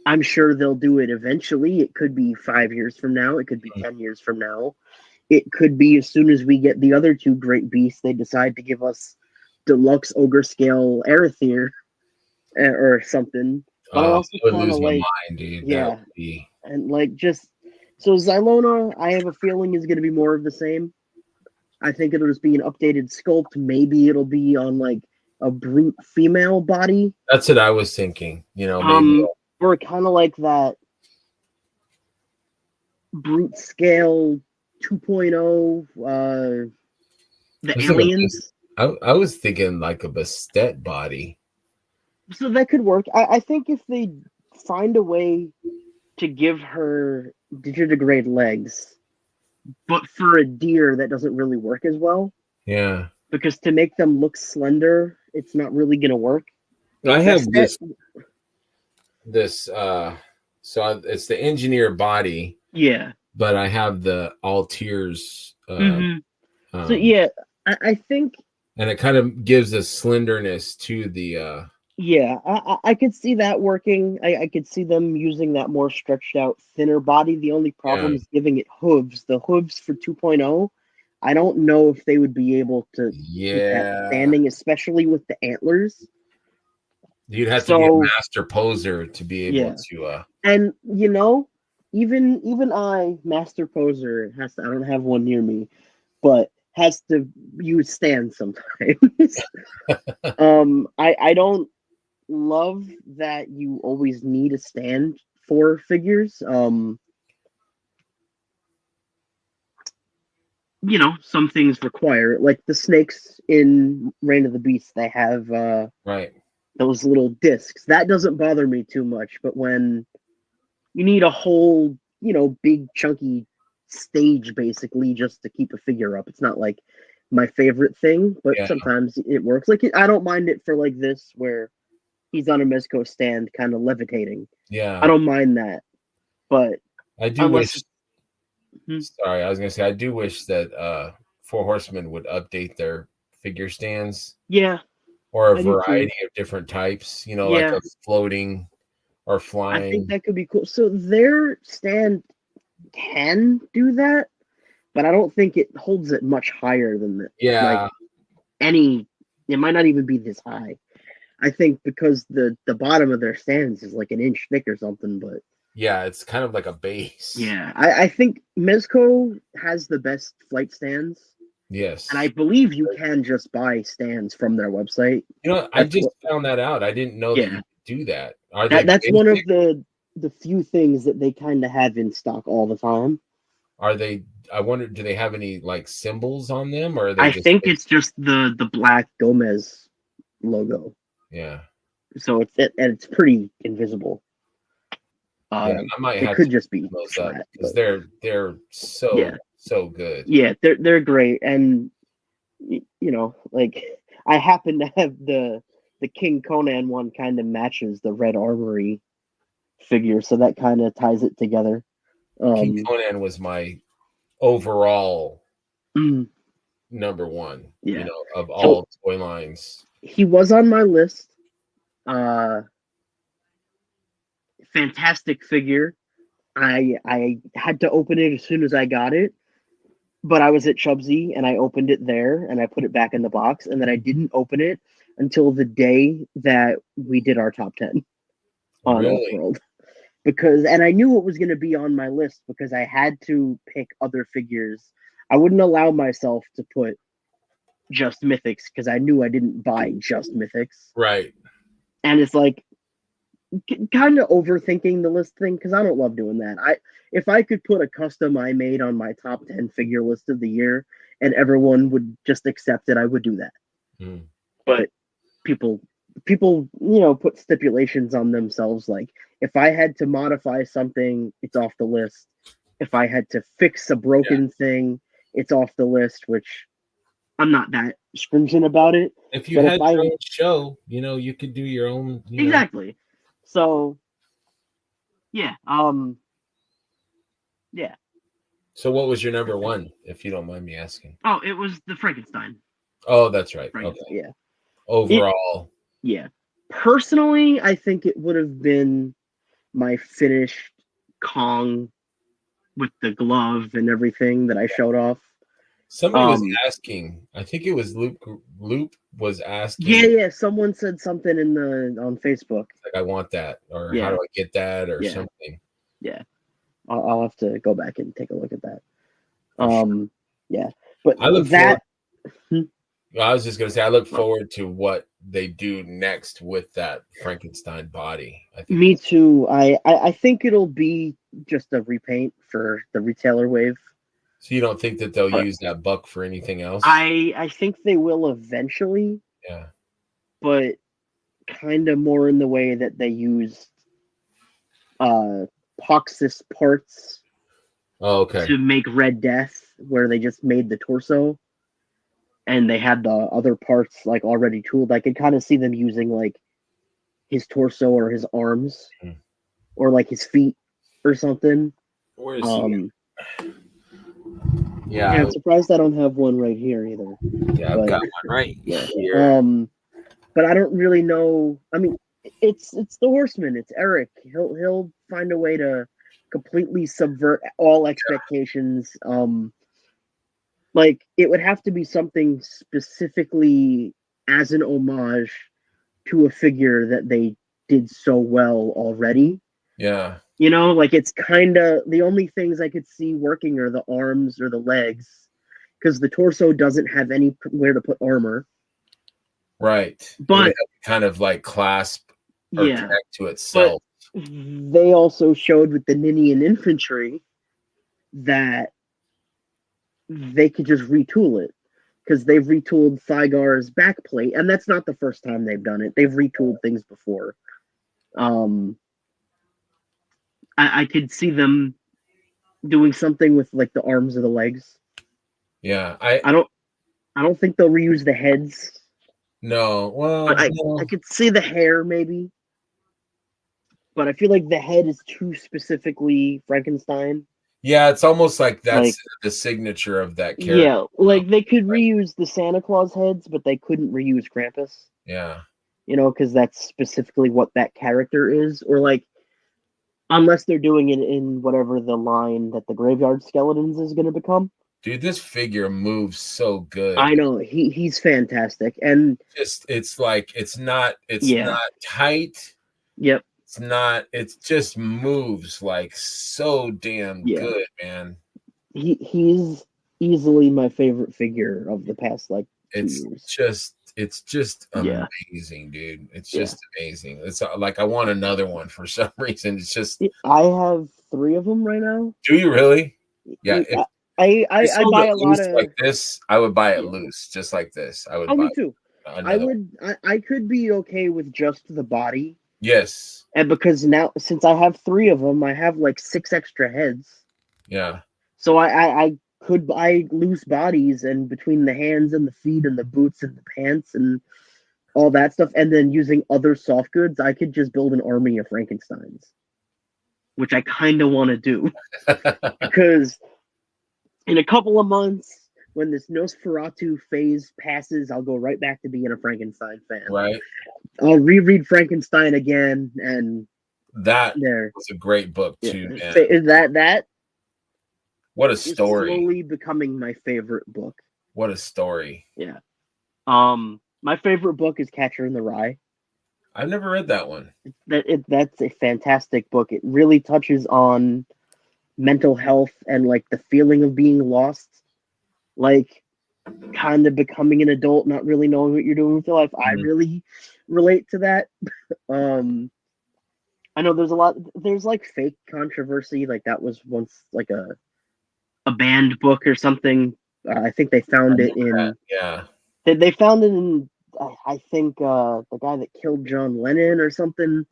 S2: I'm sure they'll do it eventually. It could be 5 years from now. It could be 10 years from now. It could be as soon as we get the other two great beasts, they decide to give us deluxe ogre scale Arethyr or something. But I also kind of like,
S1: mind, dude.
S2: Yeah, and like just so Xylona, I have a feeling is going to be more of the same. I think it'll just be an updated sculpt. Maybe it'll be on like a brute female body.
S1: That's what I was thinking. Maybe
S2: or kind of like that brute scale 2.0, the aliens.
S1: I was thinking like a Bastet body.
S2: So that could work. I think if they find a way to give her digitigrade legs, but for a deer, that doesn't really work as well.
S1: Yeah.
S2: Because to make them look slender, it's not really going to work.
S1: I have this so it's the engineer body.
S2: Yeah.
S1: But I have the all tears
S2: So yeah, I think,
S1: and it kind of gives a slenderness to the.
S2: Yeah, I could see that working. I could see them using that more stretched out, thinner body. The only problem is giving it hooves. The hooves for 2.0, I don't know if they would be able to keep that standing, especially with the antlers.
S1: You'd have to be a master poser to be able to.
S2: And even I, master poser, I don't have one near me, but has to use stands sometimes. I don't love that you always need a stand for figures. Some things require, like the snakes in Reign of the Beast, they have those little discs. That doesn't bother me too much, but when you need a whole, big chunky stage basically just to keep a figure up, it's not like my favorite thing, but sometimes it works. Like, I don't mind it for like this, where he's on a Mezco stand kind of levitating. I don't mind that. But
S1: I do wish. Sorry, I was gonna say I do wish that Four Horsemen would update their figure stands.
S2: Yeah.
S1: Or a variety of different types, like a floating or flying.
S2: I think that could be cool. So their stand can do that, but I don't think it holds it much higher than that.
S1: Yeah.
S2: It might not even be this high. I think because the bottom of their stands is like an inch thick or something, but
S1: yeah, it's kind of like a base.
S2: Yeah, I think Mezco has the best flight stands.
S1: Yes.
S2: And I believe you can just buy stands from their website.
S1: I just found that out. I didn't know that you could do that.
S2: That's one of the few things that they kind of have in stock all the time.
S1: Are they? I wonder, do they have any like symbols on them, or are they?
S2: I think it's just the black Gomez logo.
S1: Yeah.
S2: So it's pretty invisible.
S1: I might have
S2: could
S1: to
S2: just be
S1: flat because they're so good.
S2: Yeah, they're great, and like I happen to have the King Conan one kind of matches the Red Armory figure, so that kind of ties it together.
S1: King Conan was my overall number one, of all toy lines.
S2: He was on my list. Fantastic figure. I had to open it as soon as I got it, but I was at Chubsy and I opened it there and I put it back in the box, and then I didn't open it until the day that we did our top 10 on Elfworld. And I knew it was going to be on my list because I had to pick other figures. I wouldn't allow myself to put just Mythics because I knew I didn't buy just Mythics.
S1: Right.
S2: And it's like kind of overthinking the list thing because I don't love doing that. If I could put a custom I made on my top 10 figure list of the year and everyone would just accept it, I would do that. But people put stipulations on themselves, like if I had to modify something, it's off the list. If I had to fix a broken thing, it's off the list, which I'm not that stringent about it.
S1: If you had your own show, you could do your own.
S2: Exactly. So, yeah. Yeah.
S1: So what was your number one, if you don't mind me asking?
S2: Oh, it was the Frankenstein.
S1: Oh, that's right. Okay.
S2: Yeah.
S1: Overall.
S2: Personally, I think it would have been my finished Kong with the glove and everything that I showed off.
S1: Somebody was asking. I think it was Loop. Loop was asking.
S2: Yeah. Someone said something on Facebook.
S1: Like, I want that, or how do I get that, or something.
S2: Yeah, I'll have to go back and take a look at that. Yeah, but
S1: I look that. I was just gonna say I look forward to what they do next with that Frankenstein body.
S2: Me too. I think it'll be just a repaint for the retailer wave.
S1: So you don't think that they'll use that buck for anything else?
S2: I think they will eventually.
S1: Yeah.
S2: But kind of more in the way that they used Poxis parts to make Red Death, where they just made the torso and they had the other parts like already tooled. I could kind of see them using like his torso or his arms or like his feet or something.
S1: Where is he? Yeah,
S2: I'm surprised I don't have one right here either.
S1: Yeah, I've got one right here.
S2: But I don't really know. I mean, it's the Horseman. It's Eric. He'll find a way to completely subvert all expectations. Like it would have to be something specifically as an homage to a figure that they did so well already.
S1: Yeah.
S2: You know, like it's kind of the only things I could see working are the arms or the legs, because the torso doesn't have anywhere to put armor.
S1: Right.
S2: But
S1: kind of like clasp or connect to itself.
S2: But they also showed with the Ninian infantry that they could just retool it, because they've retooled Thygar's backplate, and that's not the first time they've done it. They've retooled things before. I could see them doing something with like the arms or the legs.
S1: Yeah,
S2: I don't think they'll reuse the heads.
S1: No, well,
S2: but I could see the hair maybe, but I feel like the head is too specifically Frankenstein.
S1: Yeah, it's almost like that's like, the signature of that character.
S2: Yeah, like they could reuse the Santa Claus heads, but they couldn't reuse Krampus.
S1: Yeah.
S2: You know, because that's specifically what that character is. Or like, unless they're doing it in whatever the line that the Graveyard Skeletons is going to become.
S1: Dude, this figure moves so good.
S2: I know, he's fantastic. And
S1: just it's like it's not tight.
S2: Yep.
S1: It just moves like so damn good, man.
S2: He's easily my favorite figure of the past like 2 years.
S1: It's just amazing, dude. It's just amazing. It's like I want another one for some reason. It's just
S2: I have 3 of them right now.
S1: Do you really? Yeah.
S2: I buy a lot of
S1: like this. I would buy it loose, just like this. I would.
S2: Me too. I could be okay with just the body.
S1: Yes.
S2: And because now, since I have 3 of them, I have like 6 extra heads.
S1: Yeah.
S2: So I could buy loose bodies, and between the hands and the feet and the boots and the pants and all that stuff, and then using other soft goods, I could just build an army of Frankensteins, which I kind of want to do. Because in a couple of months, when this Nosferatu phase passes, I'll go right back to being a Frankenstein fan.
S1: Right.
S2: I'll reread Frankenstein again, and
S1: that was a great book too, man.
S2: Is that
S1: what a story!
S2: Slowly becoming my favorite book.
S1: What a story!
S2: Yeah. My favorite book is Catcher in the Rye.
S1: I've never read that one.
S2: That's a fantastic book. It really touches on mental health and like the feeling of being lost, like kind of becoming an adult, not really knowing what you're doing with your life. I really relate to that. I know there's like fake controversy, like that was once like a banned book or something. I think they found it in they found it in I think the guy that killed John Lennon or something,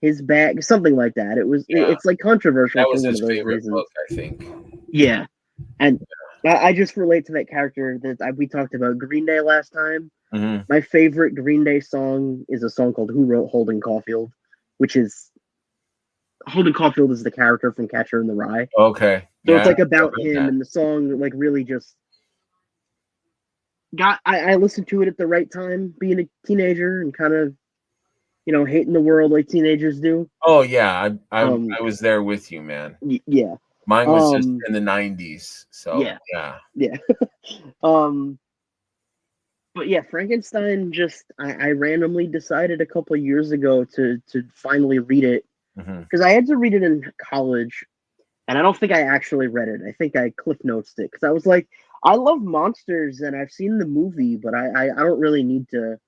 S2: his bag, something like that. It's like controversial for one of those reasons.
S1: Book, I think.
S2: Yeah, and I just relate to that character that we talked about Green Day last time.
S1: Mm-hmm.
S2: My favorite Green Day song is a song called "Who Wrote Holden Caulfield," which is Holden Caulfield is the character from Catcher in the Rye.
S1: Okay,
S2: so it's like about him, and the song like really just got. I listened to it at the right time, being a teenager and kind of, hating the world like teenagers do.
S1: Oh yeah, I was there with you, man.
S2: Yeah,
S1: mine was just in the 90s. So
S2: yeah. But yeah, Frankenstein. Just I randomly decided a couple of years ago to finally read it, because I had to read it in college, and I don't think I actually read it. I think I cliff notes it because I was like, I love monsters and I've seen the movie, but I don't really need to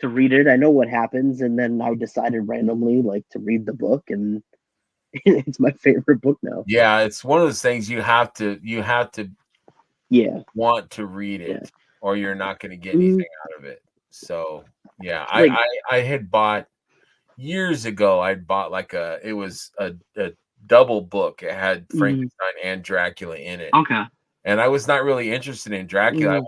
S2: read it. I know what happens, and then I decided randomly like to read the book, and it's my favorite book now.
S1: Yeah, it's one of those things you have to want to read it, or you're not going to get anything out of it. So yeah, like, I had bought years ago. I'd bought like it was a double book. It had Frankenstein and Dracula in it.
S2: Okay.
S1: And I was not really interested in Dracula.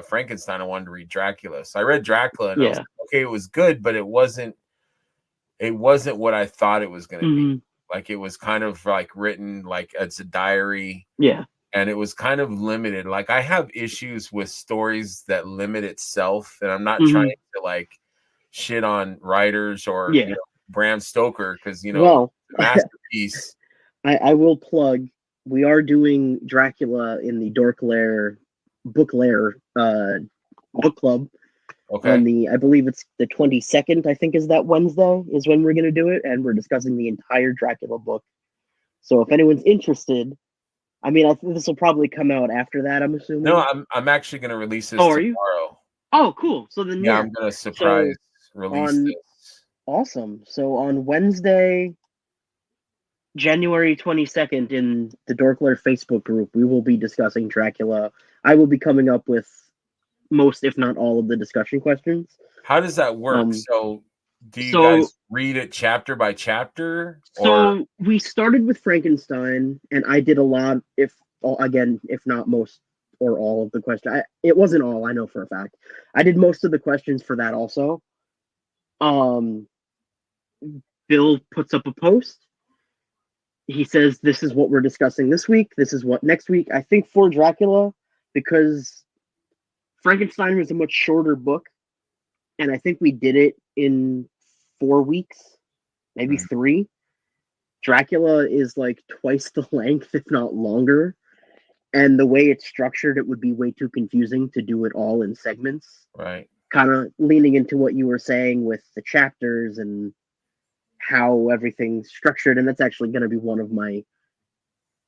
S1: Frankenstein. I wanted to read Dracula. So I read Dracula, and I was like, okay, it was good, but it wasn't what I thought it was going to be. Like it was kind of like written like it's a diary.
S2: Yeah.
S1: and it was kind of limited. Like I have issues with stories that limit itself, and I'm not trying to like shit on writers or Bram Stoker because masterpiece.
S2: I will plug. We are doing Dracula in the Dork Lair book club.
S1: Okay.
S2: On I believe it's the 22nd. I think is that Wednesday is when we're gonna do it, and we're discussing the entire Dracula book. So if anyone's interested, I mean, I think this will probably come out after that. I'm assuming.
S1: No, I'm actually gonna release this tomorrow.
S2: Oh, cool. So then
S1: I'm gonna surprise release this.
S2: Awesome. So on Wednesday, January 22nd, in the Dork Lair Facebook group, we will be discussing Dracula. I will be coming up with most, if not all, of the discussion questions.
S1: How does that work? So do you guys read it chapter by chapter?
S2: So we started with Frankenstein, and I did a lot, if not most or all of the questions. It wasn't all, I know for a fact. I did most of the questions for that also. Bill puts up a post. He says, this is what we're discussing this week. This is what next week. I think for Dracula, because Frankenstein was a much shorter book, and I think we did it in 4 weeks, maybe 3. Dracula is like twice the length, if not longer. And the way it's structured, it would be way too confusing to do it all in segments.
S1: Right.
S2: Kind of leaning into what you were saying with the chapters and how everything's structured. And that's actually going to be one of my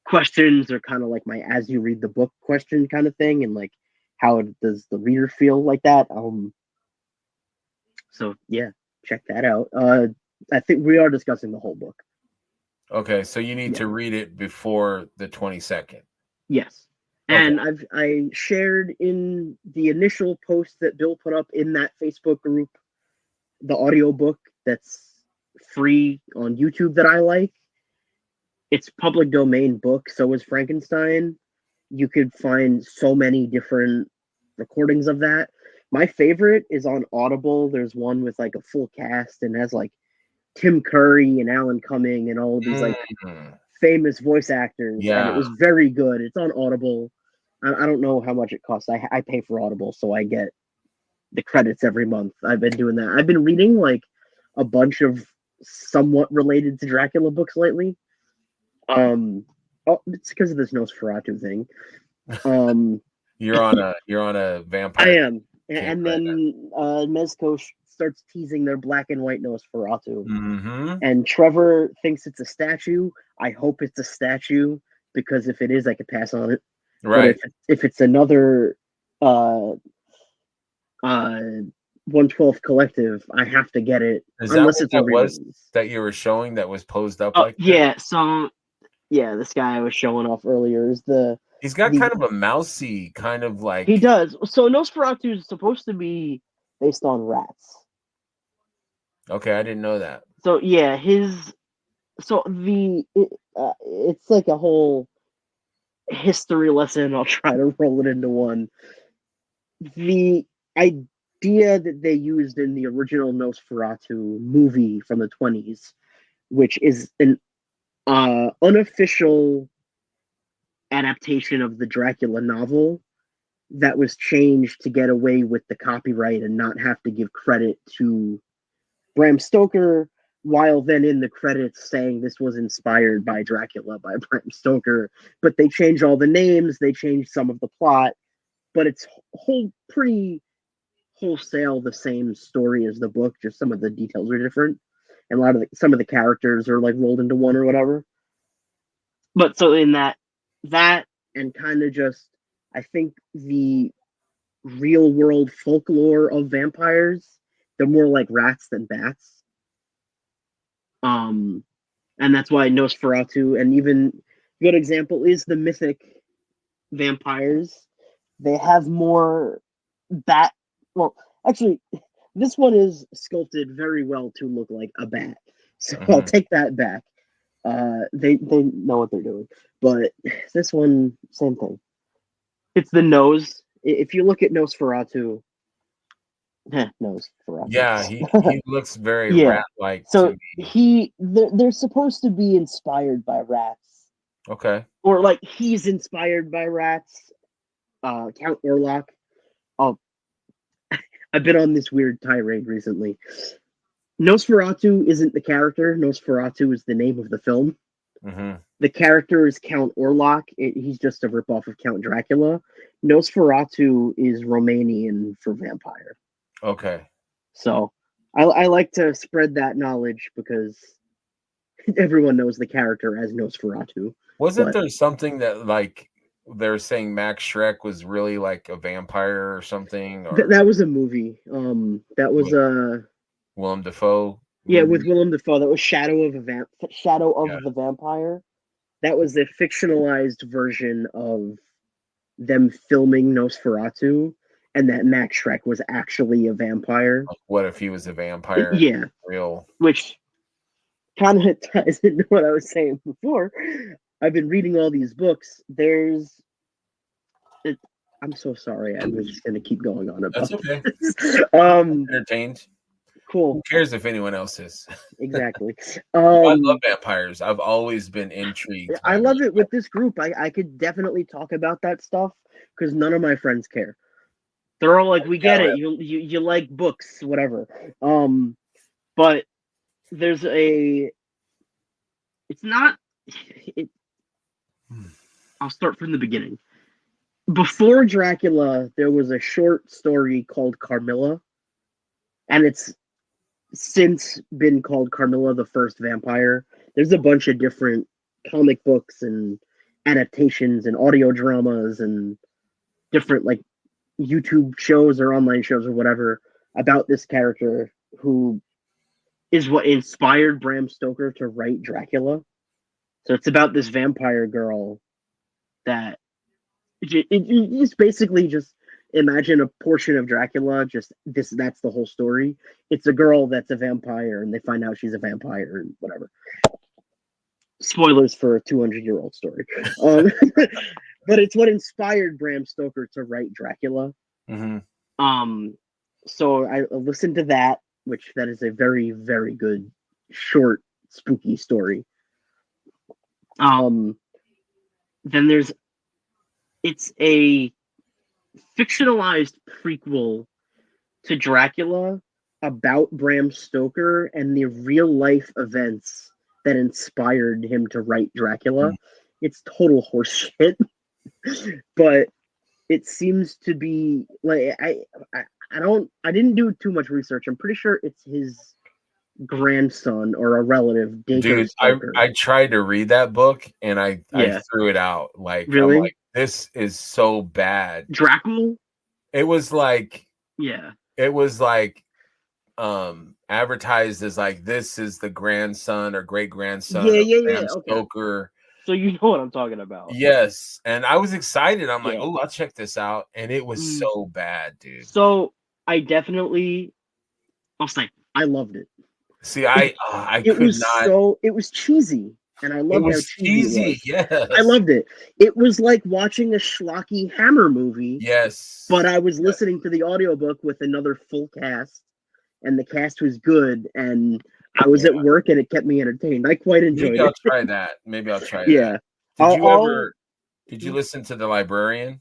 S2: questions, or kind of like my as you read the book question kind of thing. And like, how does the reader feel like that? So yeah, check that out. I think we are discussing the whole book.
S1: Okay, so you need to read it before the 22nd.
S2: Yes. And I shared in the initial post that Bill put up in that Facebook group the audiobook that's free on YouTube that I like. It's public domain book, so is Frankenstein. You could find so many different recordings of that. My favorite is on Audible. There's one with like a full cast and has like Tim Curry and Alan Cumming and all of these like famous voice actors. And it was very good. It's on Audible. I don't know how much it costs. I pay for Audible, so I get the credits every month. I've been doing that. I've been reading like a bunch of somewhat related to Dracula books lately. It's because of this Nosferatu thing.
S1: You're on a vampire.
S2: I am. And then Mezco starts teasing their black and white Nosferatu. And Trevor thinks it's a statue. I hope it's a statue, because if it is, I could pass on it.
S1: Right.
S2: But if it's another 1/12 collective, I have to get it.
S1: Unless it's a was that you were showing that was posed up like that?
S2: Yeah, so this guy I was showing off earlier is
S1: he's got kind of a mousy kind of like.
S2: He does. So Nosferatu is supposed to be based on rats.
S1: Okay, I didn't know that.
S2: So yeah, it's like a whole history lesson. I'll try to roll it into one. The idea that they used in the original Nosferatu movie from the 1920s, which is an unofficial adaptation of the Dracula novel that was changed to get away with the copyright and not have to give credit to Bram Stoker, while then in the credits saying this was inspired by Dracula by Bram Stoker. But they changed all the names, they changed some of the plot, but it's pretty wholesale the same story as the book, just some of the details are different. And some of the characters are like rolled into one or whatever. But so in that and kind of just, I think the real world folklore of vampires, they're more like rats than bats. And that's why Nosferatu, and even a good example is the mythic vampires. They have more bat. Well, actually, this one is sculpted very well to look like a bat. So I'll take that back. They know what they're doing. But this one, same thing. It's the nose. If you look at Nosferatu, Nosferatu.
S1: Yeah, he looks very rat-like.
S2: So they're supposed to be inspired by rats,
S1: Okay.
S2: Or like he's inspired by rats. Count Orlok. Oh, I've been on this weird tirade recently. Nosferatu isn't the character. Nosferatu is the name of the film.
S1: Mm-hmm.
S2: The character is Count Orlok. He's just a ripoff of Count Dracula. Nosferatu is Romanian for vampire.
S1: Okay.
S2: So I like to spread that knowledge because everyone knows the character as Nosferatu.
S1: Wasn't there something that like they're saying Max Shrek was really like a vampire or something? Or
S2: that was a movie. That was
S1: Willem Dafoe.
S2: Yeah,
S1: Movie?
S2: with Willem Dafoe. That was Shadow of the Vampire. That was the fictionalized version of them filming Nosferatu, and that Max Shrek was actually a vampire.
S1: Like, what if he was a vampire?
S2: Yeah,
S1: Real.
S2: which kind of ties into what I was saying before. I've been reading all these books. I'm so sorry. I'm just going to keep going on about.
S1: That's okay.
S2: I'm
S1: entertained.
S2: Cool.
S1: Who cares if anyone else is?
S2: Exactly.
S1: I love vampires. I've always been intrigued.
S2: I love it with this group. I could definitely talk about that stuff because none of my friends care. They're all like, "We get it. You like books, whatever." But there's a. It's not. I'll start from the beginning. Before Dracula, there was a short story called Carmilla, and it's since been called Carmilla the First Vampire. There's a bunch of different comic books and adaptations and audio dramas and different like YouTube shows or online shows or whatever about this character who is what inspired Bram Stoker to write Dracula. So it's about this vampire girl that it's basically just imagine a portion of Dracula, just that's the whole story. It's a girl that's a vampire and they find out she's a vampire and whatever. Spoilers for a 200-year-old story. But it's what inspired Bram Stoker to write Dracula.
S1: Mm-hmm.
S2: So I listened to that, which that is a very, very good, short, spooky story. Then it's a fictionalized prequel to Dracula about Bram Stoker and the real life events that inspired him to write Dracula. Mm. It's total horseshit, but it seems to be like I didn't do too much research. I'm pretty sure it's his grandson or a relative.
S1: Dude, I tried to read that book and I threw it out. Like,
S2: really?
S1: I'm like, this is so bad.
S2: Dracula?
S1: It was like,
S2: it
S1: was like advertised as like this is the grandson or great grandson of Bram Stoker.
S2: So you know what I'm talking about.
S1: Yes. And I was excited. I'm like, oh, I'll check this out. And it was so bad, dude.
S2: So I definitely I'll say I loved it.
S1: See, I could not.
S2: It was cheesy. And I loved how cheesy it was.
S1: Yes.
S2: I loved it. It was like watching a schlocky Hammer movie.
S1: Yes.
S2: But I was listening to the audiobook with another full cast, and the cast was good, and I was at work, and it kept me entertained. I quite enjoyed it.
S1: Maybe I'll try that. Yeah. Did you listen to The Librarian?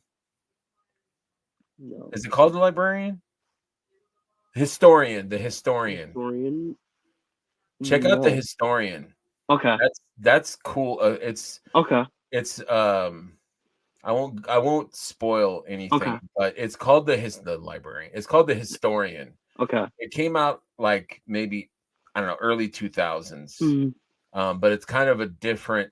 S2: No.
S1: Is it called The Librarian? The Historian. Check out The Historian.
S2: Okay.
S1: That's cool. It's I won't spoil anything, but it's called the Librarian. It's called The Historian.
S2: Okay.
S1: It came out like maybe I don't know, early 2000s. But it's kind of a different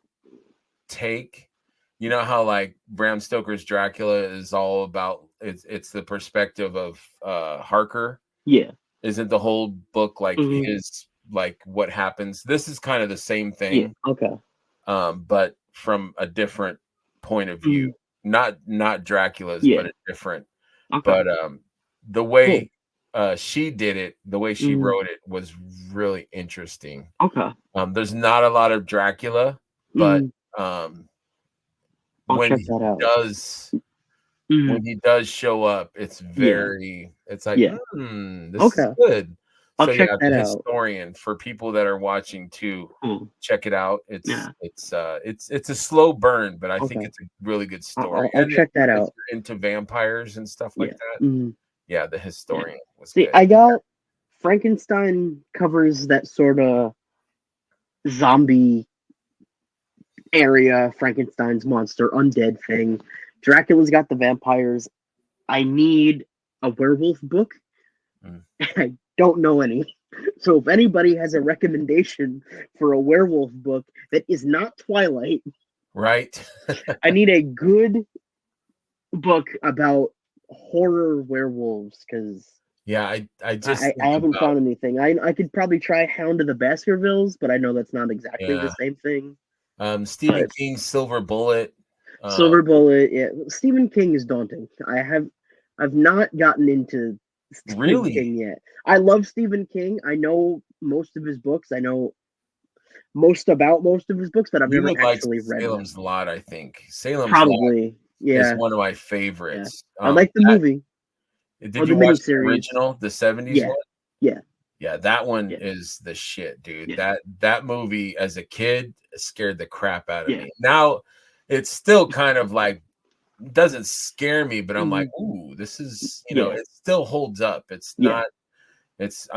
S1: take. You know how like Bram Stoker's Dracula is all about it's the perspective of Harker.
S2: Yeah.
S1: Isn't the whole book like his like what happens? This is kind of the same thing.
S2: Yeah. Okay.
S1: But from a different point of view. Not Dracula's, but a different. Okay. But the way she did it, the way she wrote it was really interesting.
S2: Okay.
S1: There's not a lot of Dracula, but when he does show up, it's very it's like this is good.
S2: I'll check that out.
S1: Historian, for people that are watching too, check it out. It's a slow burn, but I think it's a really good story.
S2: I'll check that out.
S1: If you're into vampires and stuff like that.
S2: Mm-hmm.
S1: Yeah, The Historian was
S2: See,
S1: good.
S2: I got Frankenstein covers that sort of zombie area, Frankenstein's monster, undead thing. Dracula's got the vampires. I need a werewolf book. I don't know any. So if anybody has a recommendation for a werewolf book that is not Twilight,
S1: right?
S2: I need a good book about horror werewolves, because
S1: I
S2: haven't found anything. I could probably try Hound of the Baskervilles, but I know that's not exactly the same thing.
S1: Stephen King's Silver Bullet.
S2: Silver Bullet, yeah. Stephen King is daunting. I've not gotten into Stephen King yet. I love Stephen King. I know most of his books. I know most about most of his books, but I've never actually read
S1: Salem's Lot, I think. Salem's
S2: Lot
S1: is one of my favorites.
S2: Yeah. I like the movie.
S1: Did you watch the original, the 70s one?
S2: Yeah.
S1: Yeah, that one is the shit, dude. That movie as a kid scared the crap out of me. Now it's still kind of like, doesn't scare me, but I'm like, ooh, this is, it still holds up. It's not, it's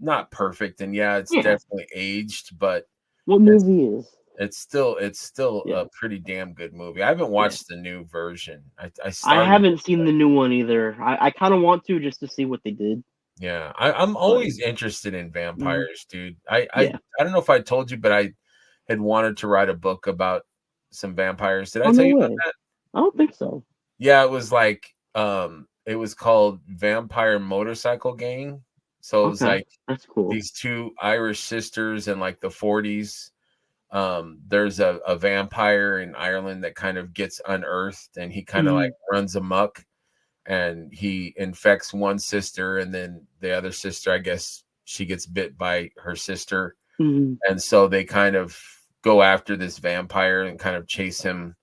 S1: not perfect, and it's definitely aged, but
S2: what movie is?
S1: It's still a pretty damn good movie. I haven't watched the new version.
S2: I haven't seen the new one either. I kind of want to, just to see what they did.
S1: Yeah, I'm always interested in vampires, dude. I don't know if I told you, but I had wanted to write a book about some vampires. Did I tell you about that?
S2: I don't think so.
S1: Yeah, it was like it was called Vampire Motorcycle Gang. So it was like,
S2: that's cool.
S1: These two Irish sisters in like the 40s. There's a vampire in Ireland that kind of gets unearthed, and he kind of like runs amok, and he infects one sister, and then the other sister, I guess she gets bit by her sister. And so they kind of go after this vampire and kind of chase him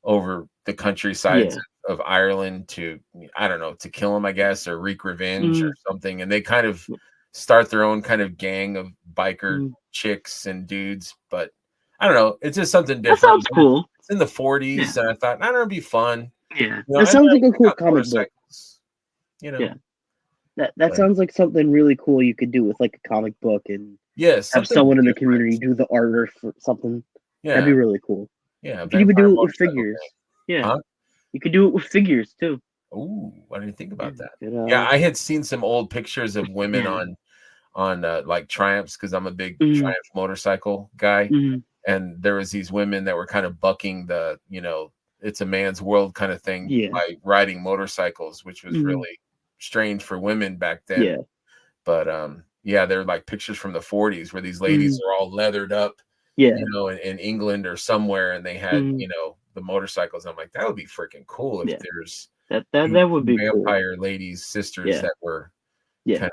S1: over the countryside of Ireland to, I don't know, to kill him, I guess, or wreak revenge or something. And they kind of start their own kind of gang of biker chicks and dudes. But I don't know, it's just something different.
S2: That sounds cool.
S1: It's in the 40s, and I thought, I don't know, it'd be fun.
S2: Yeah, that sounds like a cool comic book.
S1: Yeah,
S2: that sounds like something really cool you could do with like a comic book, and have someone in the community do the art or something. Yeah, that'd be really cool.
S1: Yeah,
S2: you could even do it with figures. You could do it with figures too.
S1: Oh, I didn't think about that. I had seen some old pictures of women on like Triumphs, because I'm a big Triumph motorcycle guy, and there was these women that were kind of bucking the, it's a man's world kind of thing by riding motorcycles, which was really strange for women back then. But they're like pictures from the 40s where these ladies are all leathered up, in England or somewhere, and they had the motorcycles. I'm like, that would be freaking cool if there's
S2: that would be
S1: vampire
S2: cool.
S1: ladies, sisters that were kind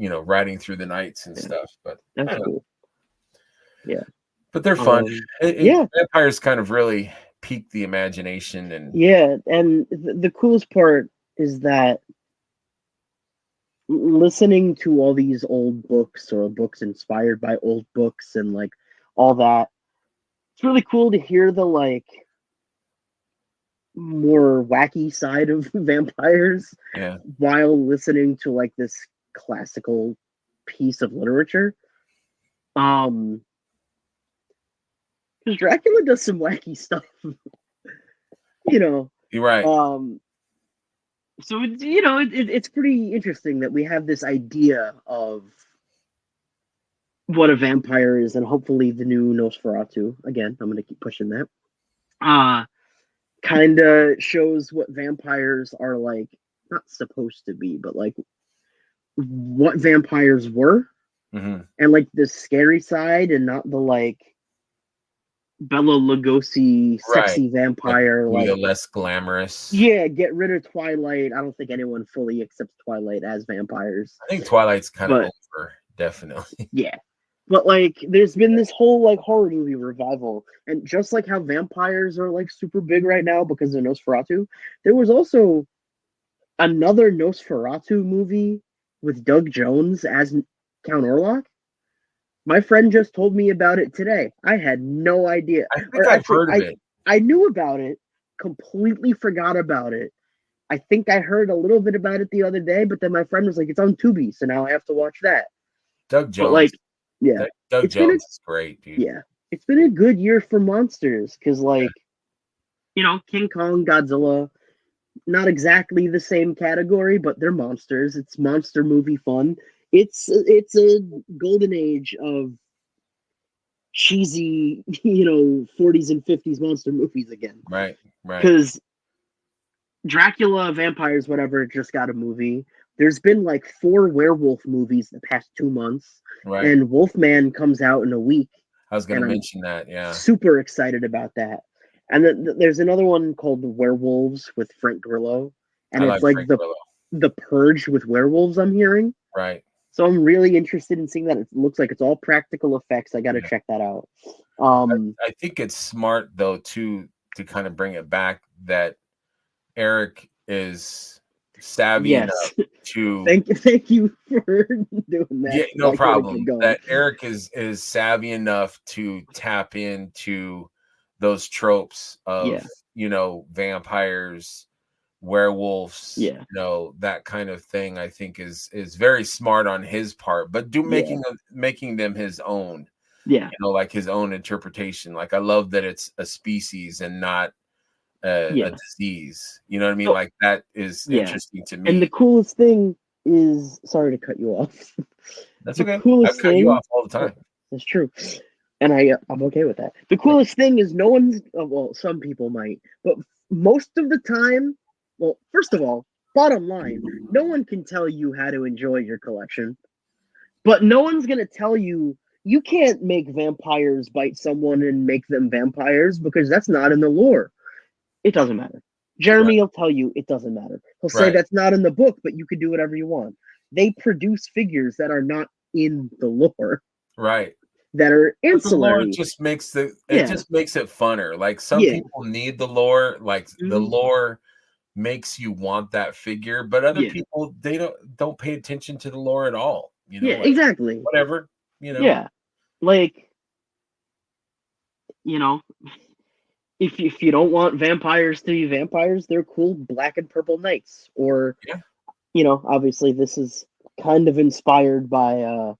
S1: of riding through the nights and stuff. But
S2: that's cool.
S1: But they're fun. Vampires kind of really pique the imagination, and
S2: and the coolest part is that listening to all these old books, or books inspired by old books, and like all that, it's really cool to hear the like more wacky side of vampires while listening to like this classical piece of literature. Because Dracula does some wacky stuff.
S1: You're right.
S2: So it's pretty interesting that we have this idea of what a vampire is, and hopefully the new Nosferatu, again, I'm gonna keep pushing that, kind of shows what vampires are like, not supposed to be, but like what vampires were, and like the scary side, and not the like Bela Lugosi sexy vampire,
S1: like the less glamorous.
S2: Get rid of Twilight. I don't think anyone fully accepts Twilight as vampires.
S1: I think Twilight's kind of over, definitely.
S2: But like there's been this whole like horror movie revival, and just like how vampires are like super big right now because of Nosferatu, there was also another Nosferatu movie with Doug Jones as Count Orlok? My friend just told me about it today. I had no idea.
S1: I think I've heard of it.
S2: I knew about it, completely forgot about it. I think I heard a little bit about it the other day, but then my friend was like, "It's on Tubi, so now I have to watch that."
S1: Doug Jones.
S2: But like, yeah,
S1: Doug Jones is great, dude.
S2: Yeah, it's been a good year for monsters because, like, King Kong, Godzilla, not exactly the same category, but they're monsters. It's monster movie fun. It's a golden age of cheesy, 40s and 50s monster movies again.
S1: Right.
S2: Because Dracula, vampires, whatever, just got a movie. There's been like 4 werewolf movies the past 2 months.
S1: Right.
S2: And Wolfman comes out in a week.
S1: I was going to mention that, yeah.
S2: Super excited about that. And then there's another one called The Werewolves with Frank Grillo. And it's like the Purge with werewolves, I'm hearing.
S1: Right.
S2: So I'm really interested in seeing that. It looks like it's all practical effects. I got to check that out.
S1: I think it's smart, though, to kind of bring it back that Eric is savvy enough to...
S2: Thank you for doing that.
S1: Yeah, no problem. That Eric is savvy enough to tap into those tropes of, vampires, werewolves, that kind of thing. I think is very smart on his part, but making them his own.
S2: Yeah.
S1: Like his own interpretation. Like, I love that it's a species and not a disease. You know what I mean? Like, that is interesting to me.
S2: And the coolest thing is, sorry to cut you off.
S1: That's okay. I cut you off all the time.
S2: That's true. And I'm okay with that. The coolest thing is no one's, well, some people might, but most of the time, well, first of all, bottom line, no one can tell you how to enjoy your collection, but no one's going to tell you can't make vampires bite someone and make them vampires because that's not in the lore. It doesn't matter. Jeremy will tell you it doesn't matter. He'll say that's not in the book, but you can do whatever you want. They produce figures that are not in the lore.
S1: Right.
S2: That are ancillary.
S1: The lore just makes it funner. Like, some people need the lore. Like, the lore makes you want that figure, but other people, they don't pay attention to the lore at all.
S2: Exactly.
S1: Whatever.
S2: Yeah. Like, if you don't want vampires to be vampires, they're cool black and purple knights. Or, obviously this is kind of inspired by,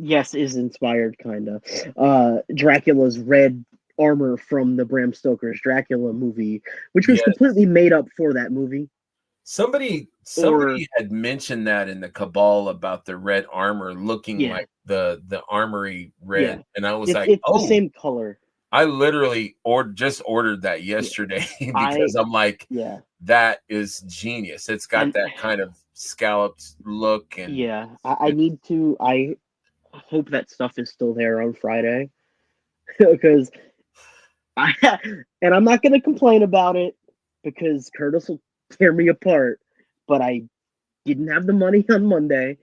S2: is inspired, Dracula's red armor from the Bram Stoker's Dracula movie, which was completely made up for that movie.
S1: Somebody had mentioned that in the Cabal about the red armor looking like the armory red, and I was
S2: it's the same color.
S1: I literally just ordered that yesterday because I'm like, that is genius. It's got that kind of scalloped look, and
S2: I hope that stuff is still there on Friday because I'm not going to complain about it because Curtis will tear me apart, but I didn't have the money on Monday,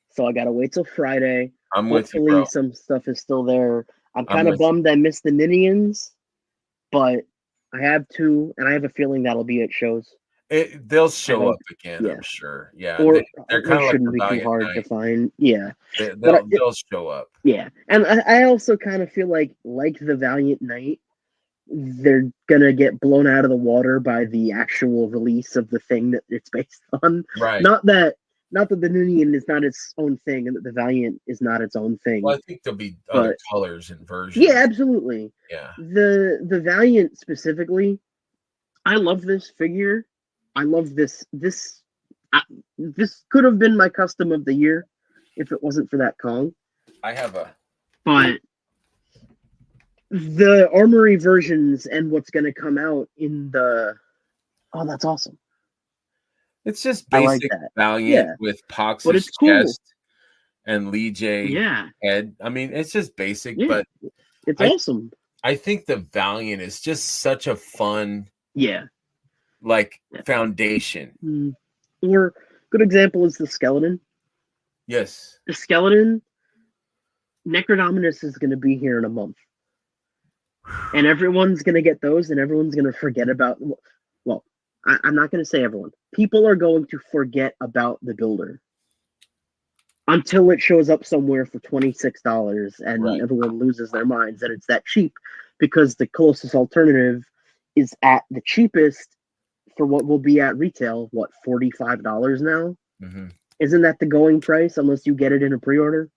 S2: so I gotta wait till Friday.
S1: I'm with you, bro.
S2: Some stuff is still there. I'm kind of bummed I missed the Minions, but I have 2, and I have a feeling that'll be at shows.
S1: They'll show up again, I'm sure. Yeah,
S2: or
S1: they're kind of
S2: shouldn't
S1: like
S2: be too hard to find. Yeah,
S1: they'll show up.
S2: Yeah, and I also kind of feel like the Valiant Knight, they're gonna get blown out of the water by the actual release of the thing that it's based on.
S1: Right.
S2: Not that the Minion is not its own thing, and that the Valiant is not its own thing.
S1: Well, I think there'll be other colors and versions.
S2: Yeah, absolutely.
S1: Yeah.
S2: The Valiant specifically, I love this figure. I love this. This could have been my custom of the year if it wasn't for that Kong. But the armory versions and what's going to come out in the... Oh, that's awesome.
S1: It's just basic Valiant with Pox's chest and Lee J head. I mean, it's just basic, but
S2: it's awesome.
S1: I think the Valiant is just such a fun foundation.
S2: Or good example is the skeleton.
S1: Yes.
S2: The skeleton, Necrodominus is going to be here in a month. And everyone's going to get those, and everyone's going to forget about... Well, I'm not going to say everyone. People are going to forget about the builder. until it shows up somewhere for $26 and
S1: Right.
S2: everyone loses their minds that it's that cheap, because the closest alternative is at the cheapest for what will be at retail, what, $45 now?
S1: Mm-hmm.
S2: Isn't that the going price unless you get it in a pre-order?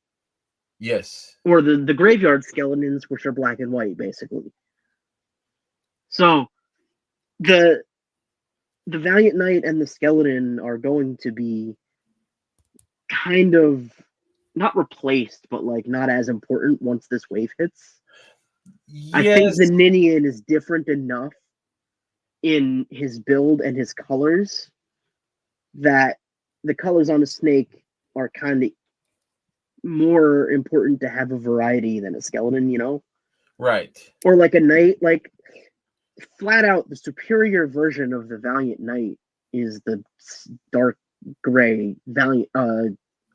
S1: Yes.
S2: Or the graveyard skeletons, which are black and white, basically. So the Valiant Knight and the skeleton are going to be kind of not replaced, but like not as important once this wave hits.
S1: Yes.
S2: I think the Ninian is different enough in his build and his colors that the colors on a snake are kind of more important to have a variety than a skeleton, you know?
S1: Right.
S2: Or like a knight, like flat out the superior version of the Valiant Knight is the dark gray Valiant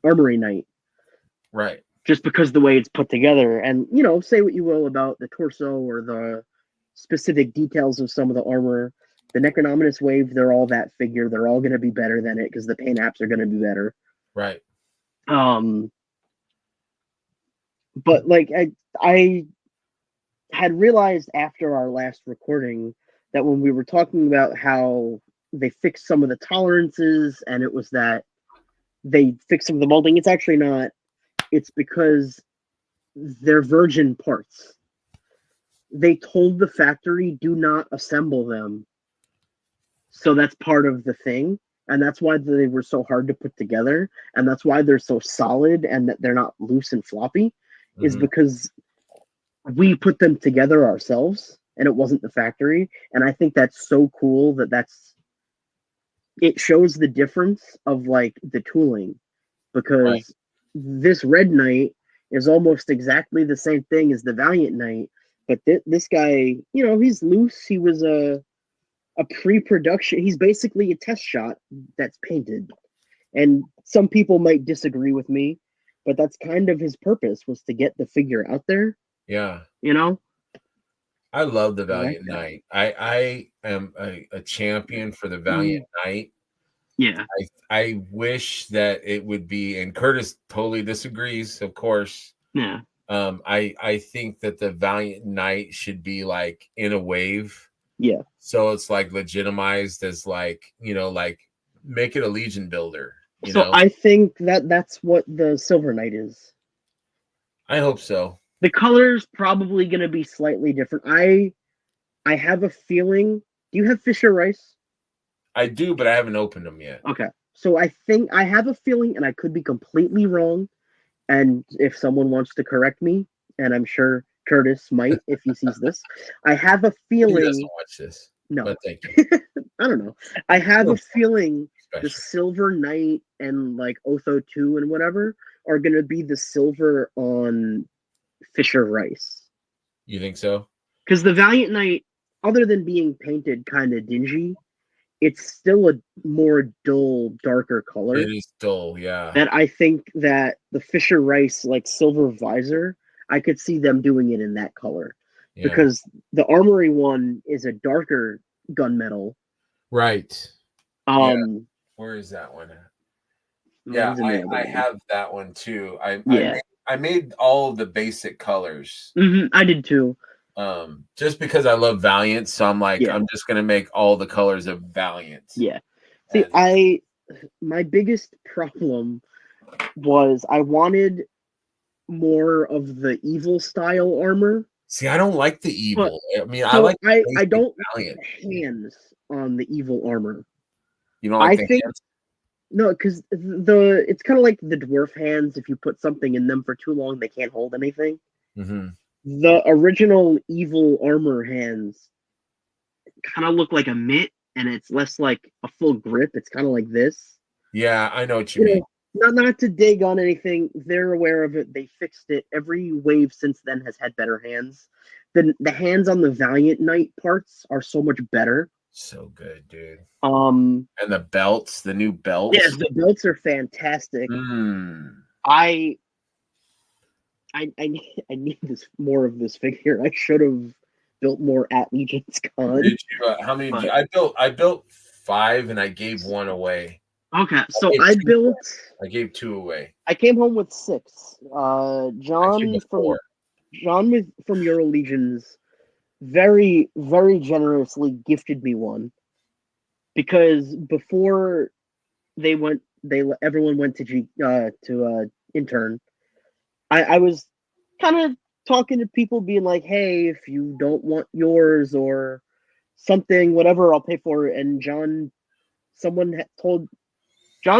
S2: Armory Knight.
S1: Right.
S2: Just because the way it's put together. And, you know, say what you will about the torso or the specific details of some of the armor. The Necronominous Wave, they're all that figure. They're all going to be better than it because the paint apps are going to be better.
S1: Right.
S2: But like I had realized after our last recording that when we were talking about how they fixed some of the tolerances and it was that they fixed some of the molding, it's actually not. It's because they're virgin parts. They told the factory, do not assemble them. So that's part of the thing. And that's why they were so hard to put together. And that's why they're so solid and that they're not loose and floppy, is because we put them together ourselves and it wasn't the factory. And I think that's so cool it shows the difference of like the tooling, because this Red Knight is almost exactly the same thing as the Valiant Knight, but this guy, you know, he's loose. He was a pre-production. He's basically a test shot that's painted. And some people might disagree with me, but that's kind of his purpose, was to get the figure out there.
S1: Yeah.
S2: You know?
S1: I love the Valiant Knight. I am a champion for the Valiant Knight.
S2: Yeah.
S1: I wish that it would be, and Curtis totally disagrees, of course.
S2: Yeah.
S1: I think that the Valiant Knight should be like in a wave.
S2: Yeah.
S1: So it's like legitimized as like, you know, like make it a Legion builder. You
S2: so
S1: know?
S2: I think that's what the Silver Knight is.
S1: I hope so.
S2: The color's probably going to be slightly different. I have a feeling. Do you have Fisher Rice?
S1: I do, but I haven't opened them yet.
S2: Okay. So I think I have a feeling, and I could be completely wrong. And if someone wants to correct me, and I'm sure Curtis might if he sees this, I have a feeling.
S1: He doesn't watch this.
S2: No.
S1: But thank you.
S2: I don't know. I have a feeling
S1: special.
S2: The Silver Knight and like Otho 2 and whatever are going to be the silver on Fisher Rice.
S1: You think so?
S2: Because the Valiant Knight, other than being painted kind of dingy, it's still a more dull, darker color.
S1: It is dull, yeah.
S2: That I think that the Fisher Rice, like silver visor, I could see them doing it in that color. Yeah. Because the Armory one is a darker gunmetal.
S1: Right.
S2: Yeah.
S1: Where is that one? Yeah, I have that one too. I made all of the basic colors.
S2: I did too.
S1: Just because I love Valiant, so I'm like, I'm just gonna make all the colors of Valiant.
S2: Yeah. See, my biggest problem was I wanted more of the evil style armor.
S1: See, I don't like the evil. I mean,
S2: I don't
S1: Valiant.
S2: Like hands on the evil armor.
S1: You don't like the hands?
S2: No, because it's kind of like the dwarf hands. If you put something in them for too long, they can't hold anything. The original evil armor hands kind of look like a mitt, and it's less like a full grip. It's kind of like this.
S1: Yeah, I know what you mean.
S2: Not to dig on anything. They're aware of it. They fixed it. Every wave since then has had better hands. The hands on the Valiant Knight parts are so much better.
S1: So good, dude.
S2: And
S1: the belts, the new belts.
S2: Yes, the belts are fantastic. I need more of this figure. I should have built more at Legion's Con.
S1: Did you? How many? I built 5 and I gave 1 away.
S2: Okay, so I
S1: gave 2 away.
S2: I came home with 6.
S1: Actually,
S2: John from Euro Legions very, very generously gifted me one because before everyone went to intern. I was kind of talking to people, being like, "Hey, if you don't want yours or something, whatever, I'll pay for it." And John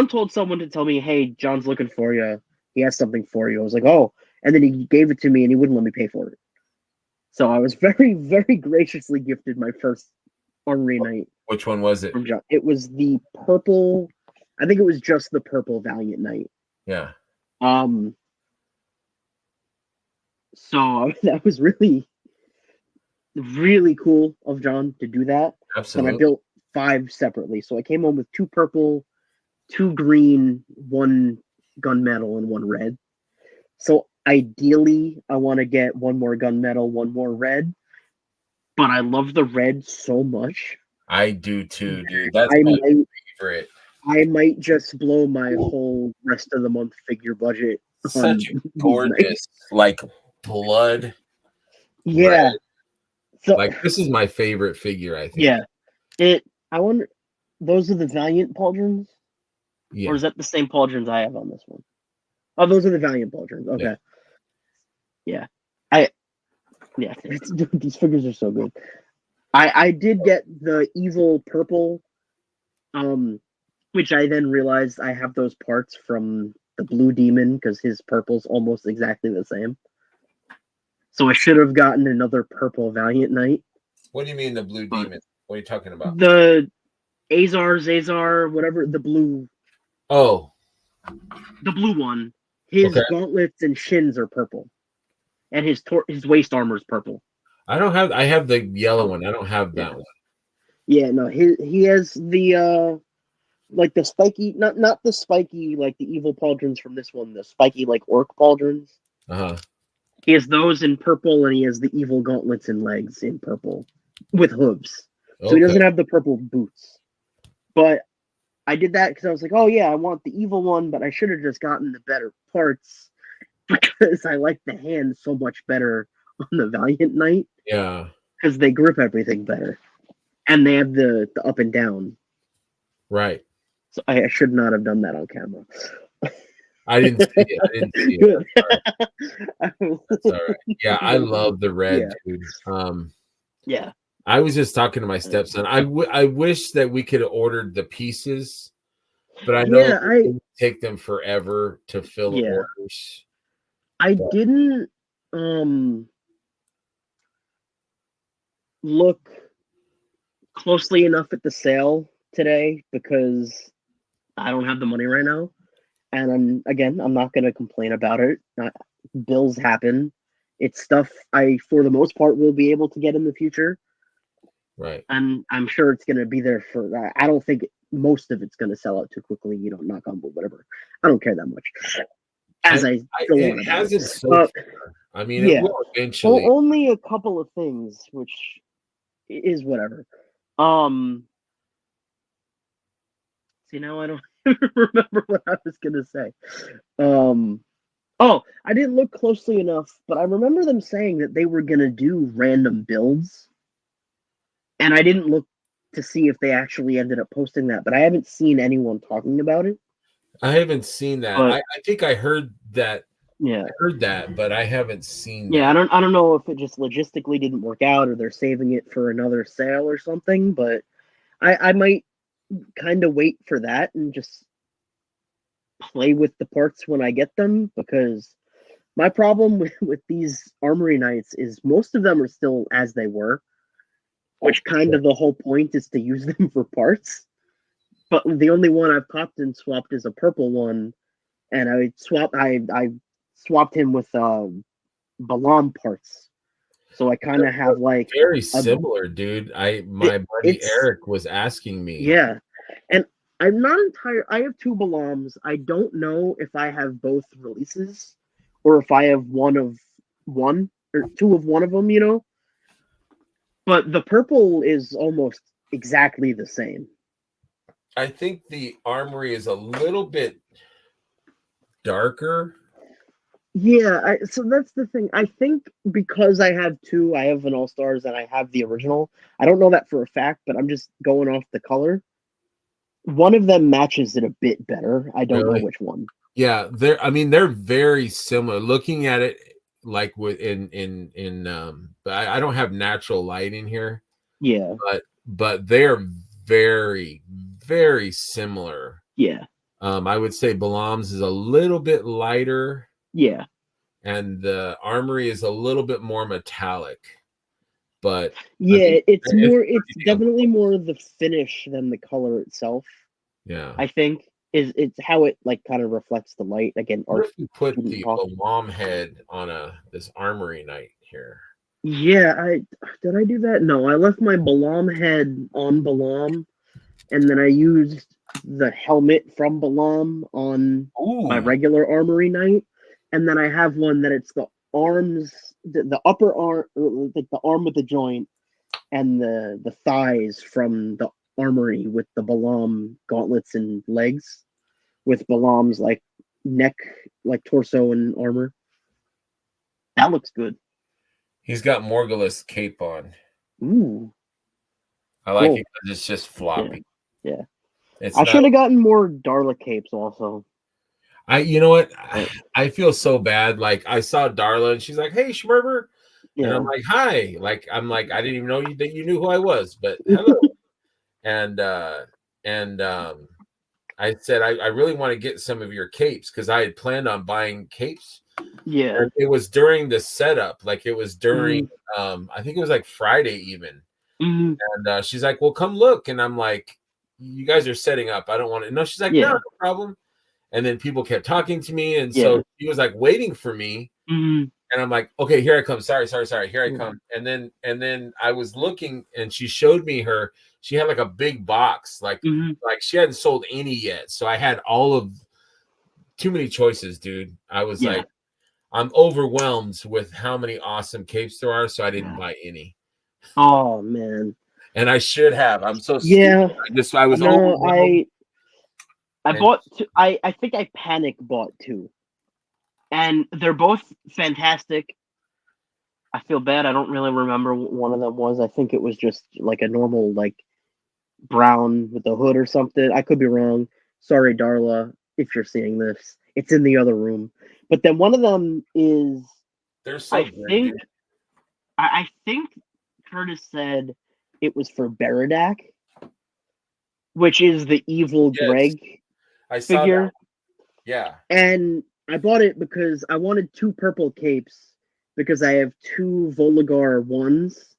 S2: told someone to tell me, "Hey, John's looking for you. He has something for you." I was like, "Oh," and then he gave it to me, and he wouldn't let me pay for it. So I was very, very graciously gifted my first Armory Knight.
S1: Which one was it?
S2: From John. It was the purple. I think it was just the purple Valiant Knight.
S1: Yeah.
S2: So that was really, really cool of John to do that.
S1: Absolutely.
S2: And I built 5 separately. So I came home with 2 purple, 2 green, 1 gunmetal, and 1 red. So ideally, I want to get 1 more gunmetal, 1 more red. But I love the red so much.
S1: I do too, dude. That's my favorite.
S2: I might just blow my whole rest of the month figure budget.
S1: Such gorgeous, like blood.
S2: Yeah.
S1: Red. So like this is my favorite figure, I think.
S2: Yeah. I wonder, those are the Valiant pauldrons? Yeah. Or is that the same pauldrons I have on this one? Oh, those are the Valiant pauldrons. Okay. Yeah. These figures are so good. I did get the evil purple, which I then realized I have those parts from the blue demon because his purple's almost exactly the same. So I should have gotten another purple Valiant Knight.
S1: What do you mean the blue demon? What are you talking about?
S2: The Azar, whatever, the blue.
S1: Oh.
S2: The blue one. His gauntlets and shins are purple. And his waist armor is purple.
S1: I have the yellow one. I don't have that one.
S2: Yeah, no, he has the like the spiky, not the spiky like the evil pauldrons from this one, the spiky like orc pauldrons. He has those in purple, and he has the evil gauntlets and legs in purple with hooves. So he doesn't have the purple boots. But I did that because I was like, oh yeah, I want the evil one, but I should have just gotten the better parts because I like the hands so much better on the Valiant Knight.
S1: Yeah.
S2: Because they grip everything better. And they have the up and down.
S1: Right.
S2: So I should not have done that on camera.
S1: I didn't see it. That's all right. Yeah, I love the red, dude.
S2: Yeah.
S1: I was just talking to my stepson. I wish that we could have ordered the pieces, but I know it would take them forever to fill orders.
S2: I didn't look closely enough at the sale today because I don't have the money right now. And I'm not going to complain about it. Bills happen. It's stuff I, for the most part, will be able to get in the future.
S1: Right.
S2: And I'm sure it's going to be there for, I don't think most of it's going to sell out too quickly. Knock on wood, whatever. I don't care that much.
S1: It hasn't so far. I mean, it will eventually.
S2: Well, only a couple of things, which is whatever. See, now I don't remember what I was gonna say. Oh, I didn't look closely enough, but I remember them saying that they were gonna do random builds, and I didn't look to see if they actually ended up posting that. But I haven't seen anyone talking about it.
S1: I haven't seen that. I think I heard that.
S2: Yeah,
S1: I heard that, but I haven't seen.
S2: Yeah, that. I don't know if it just logistically didn't work out, or they're saving it for another sale or something. But I might kind of wait for that and just play with the parts when I get them, because my problem with these Armory Knights is most of them are still as they were, which kind of the whole point is to use them for parts. But the only one I've popped and swapped is a purple one, and I swapped him with Balam parts. So I kind of have like
S1: very similar, dude. My buddy Eric was asking me.
S2: Yeah, and I'm not entirely. I have 2 Balams. I don't know if I have both releases or if I have one or 2 of one of them. But the purple is almost exactly the same.
S1: I think the armory is a little bit darker.
S2: Yeah, so that's the thing. I think because I have two, I have an All Stars and I have the original. I don't know that for a fact, but I'm just going off the color. One of them matches it a bit better. I don't know which one.
S1: Yeah, they're very similar. Looking at it, like with but I don't have natural light in here.
S2: Yeah,
S1: but they're very, very similar.
S2: Yeah.
S1: I would say Balam's is a little bit lighter.
S2: Yeah.
S1: And the armory is a little bit more metallic. But
S2: yeah, it's definitely more the finish than the color itself.
S1: Yeah.
S2: I think it's how it like kind of reflects the light. Again,
S1: what if you put the Balam head on this armory knight here?
S2: Yeah, did I do that? No, I left my Balam head on Balam, and then I used the helmet from Balam on my regular armory knight, and then I have one that it's the arms, the upper arm, like the arm with the joint, and the thighs from the armory with the Balam gauntlets and legs, with Balam's like neck, like torso and armor. That looks good.
S1: He's got Morgulus cape on.
S2: Ooh.
S1: I like it because it's just floppy.
S2: Yeah. I should have gotten more Darla capes also.
S1: You know what? I feel so bad. Like I saw Darla and she's like, "Hey, Schmerber," and I'm like, "Hi." I'm like, I didn't even know that you knew who I was, but hello. and I said, I really want to get some of your capes because I had planned on buying capes.
S2: Yeah.
S1: And it was during the setup, like it was during, I think it was like Friday even. And she's like, "Well, come look," and I'm like, "You guys are setting up. I don't want to." No, she's like, "No problem." And then people kept talking to me. And so he was like waiting for me. And I'm like, "Okay, here I come. Sorry. Here I come." And then I was looking and she showed me she had like a big box, like she hadn't sold any yet. So I had too many choices, dude. I was like, I'm overwhelmed with how many awesome capes there are. So I didn't buy any.
S2: Oh man.
S1: And I should have. I'm so
S2: stupid.
S1: I was overwhelmed.
S2: I bought two. I think I panic bought two, and they're both fantastic. I feel bad. I don't really remember what one of them was. I think it was just like a normal like brown with a hood or something. I could be wrong. Sorry, Darla, if you're seeing this. It's in the other room. But then one of them is.
S1: They're so great.
S2: I think Curtis said it was for Baradak, which is the evil Greg figure.
S1: That. Yeah.
S2: And I bought it because I wanted two purple capes because I have two Voligar 1s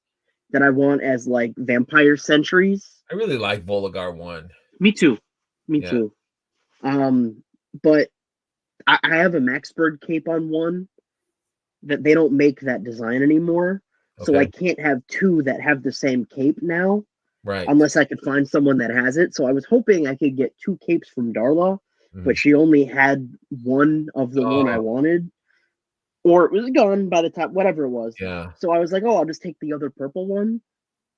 S2: that I want as like vampire sentries.
S1: I really like Voligar 1.
S2: Me too. But I have a Maxbird cape on one that they don't make that design anymore. So I can't have two that have the same cape now.
S1: Right.
S2: Unless I could find someone that has it. So I was hoping I could get two capes from Darla, but she only had one of the one I wanted. Or it was gone by the time, whatever it was.
S1: Yeah.
S2: So I was like, I'll just take the other purple one.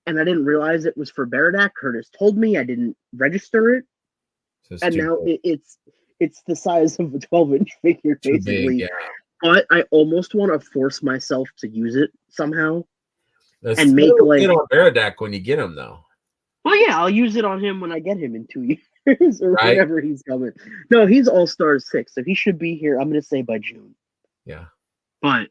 S2: And I didn't realize it was for Baradak. Curtis told me. I didn't register it. And now it's the size of a 12-inch figure, basically. Big, But I almost want to force myself to use it somehow.
S1: And make like on Baradak when you get him, though.
S2: Well, yeah, I'll use it on him when I get him in 2 years or whenever he's coming. No, he's All-Stars 6, so he should be here, I'm going to say, by June.
S1: Yeah.
S2: But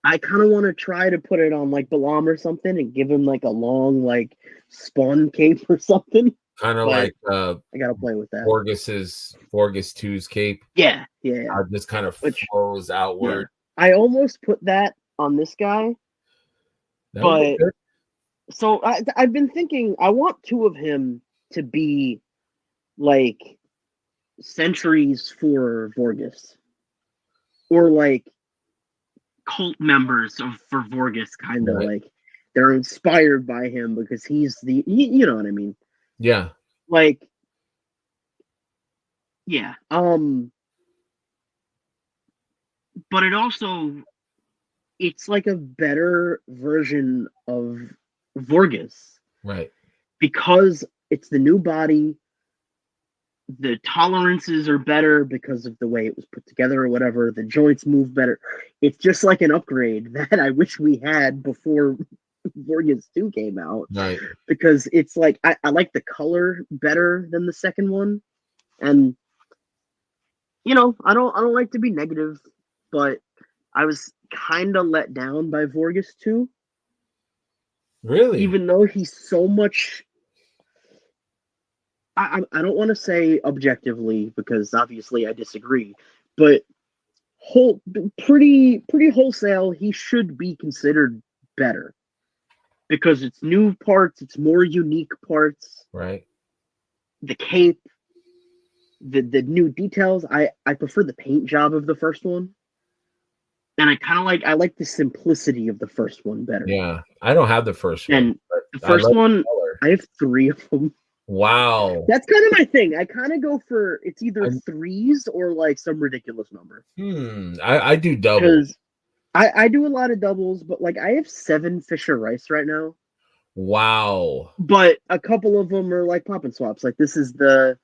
S2: I kind of want to try to put it on, like, Balam or something and give him, like, a long, like, spawn cape or something.
S1: Kind of like
S2: I got to play with that.
S1: Vorgus 2's cape.
S2: Yeah.
S1: Just kind of flows outward.
S2: Yeah. I almost put that on this guy. But so I've been thinking I want two of him to be like sentries for Vorgus, or like cult members for Vorgus, kind of like they're inspired by him because he's you know what I mean?
S1: Yeah.
S2: Like, yeah. But it's like a better version of Vorgus.
S1: Right.
S2: Because it's the new body, the tolerances are better because of the way it was put together or whatever. The joints move better. It's just like an upgrade that I wish we had before Vorgus 2 came out.
S1: Right.
S2: Because it's like I like the color better than the second one. And I don't like to be negative, but I was kind of let down by Vorgus 2.
S1: Really?
S2: Even though he's so much, I don't want to say objectively because obviously I disagree, but pretty wholesale, he should be considered better because it's new parts, it's more unique parts.
S1: Right.
S2: The cape, the new details. I prefer the paint job of the first one. And I like the simplicity of the first one better.
S1: Yeah, I don't have the first one.
S2: And the first one, I have 3 of them.
S1: Wow.
S2: That's kind of my thing. I kind of go for it's either 3s or like some ridiculous number.
S1: I do doubles.
S2: I do a lot of doubles, but like I have 7 Fisher Rice right now.
S1: Wow.
S2: But a couple of them are like pop and swaps. Like this is the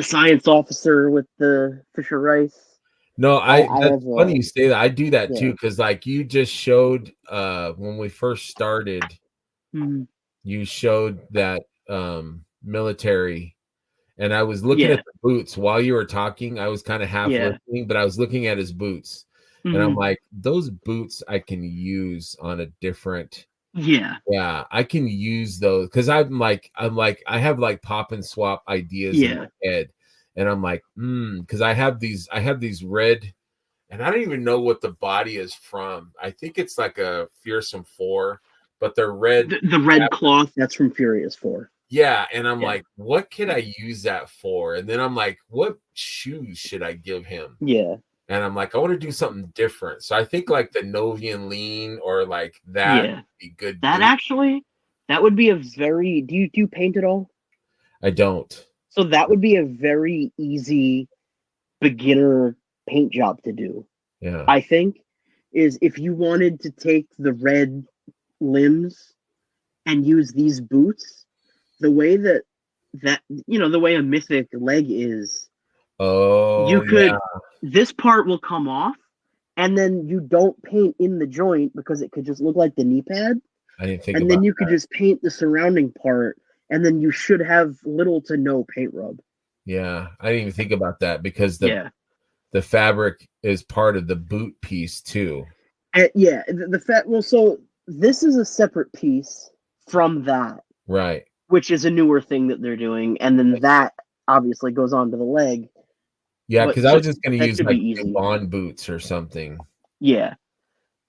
S2: science officer with the Fisher Rice.
S1: No, that's funny you say that. I do that too, because like you just showed when we first started, you showed that military, and I was looking at the boots while you were talking. I was kind of half listening, but I was looking at his boots, and I'm like, those boots I can use on a different. Yeah, I can use those because I'm like I have like pop and swap ideas in my head. And I'm like, because I have these red, and I don't even know what the body is from. I think it's like a Fearsome 4, but they're red.
S2: The red cloth, that's from Furious 4.
S1: Yeah, and I'm like, what can I use that for? And then I'm like, what shoes should I give him?
S2: Yeah.
S1: And I'm like, I want to do something different. So I think like the Novian Lean or like that would be good.
S2: That would be a very. Do you paint at all?
S1: I don't.
S2: So that would be a very easy beginner paint job to do.
S1: Yeah.
S2: I think is if you wanted to take the red limbs and use these boots, the way that the way a mythic leg is.
S1: Oh,
S2: you could. This part will come off, and then you don't paint in the joint because it could just look like the knee pad.
S1: I didn't think.
S2: And then you could just paint the surrounding part. And then you should have little to no paint rub.
S1: Yeah, I didn't even think about that because the fabric is part of the boot piece too.
S2: So this is a separate piece from that,
S1: right?
S2: Which is a newer thing that they're doing, and then that obviously goes onto the leg.
S1: Yeah, because I was just going to use like Bond boots or something.
S2: Yeah,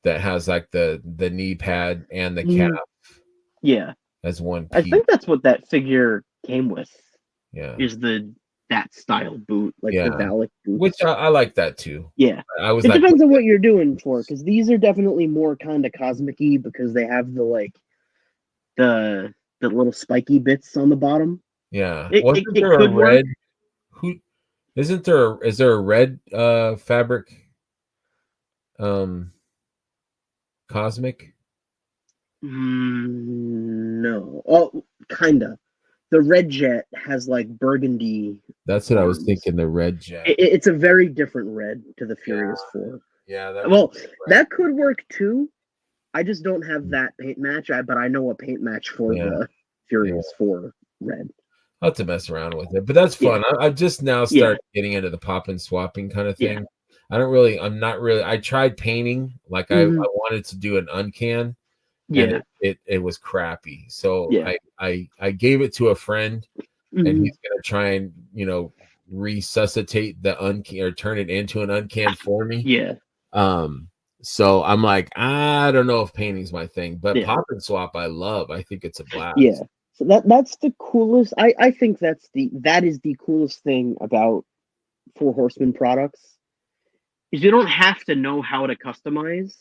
S1: that has like the knee pad and the calf.
S2: Yeah.
S1: As one piece.
S2: I think that's what that figure came with.
S1: Yeah.
S2: Is that style boot, like the Valak boot.
S1: Which I like that too.
S2: Yeah. It depends on what you're doing for, because these are definitely more kind of cosmic-y because they have the little spiky bits on the bottom.
S1: Yeah. Wasn't there a red? Is there a red fabric? Cosmic?
S2: No. Oh, kinda. The red jet has like burgundy.
S1: That's what I was thinking. The red jet.
S2: It's a very different red to the Furious 4.
S1: Yeah.
S2: That could work too. I just don't have that paint match. But I know a paint match for the Furious 4 red.
S1: I'll have to mess around with it, but that's fun. I just now start getting into the pop and swapping kind of thing. I'm not really. I tried painting, like I wanted to do an uncan. And it was crappy. So I gave it to a friend, and he's gonna try and resuscitate the uncan or turn it into an uncan for me.
S2: Yeah.
S1: So I'm like, I don't know if painting's my thing, but pop and swap I love. I think it's a blast.
S2: Yeah. So that's the coolest. I think that is the coolest thing about Four Horsemen products. Is you don't have to know how to customize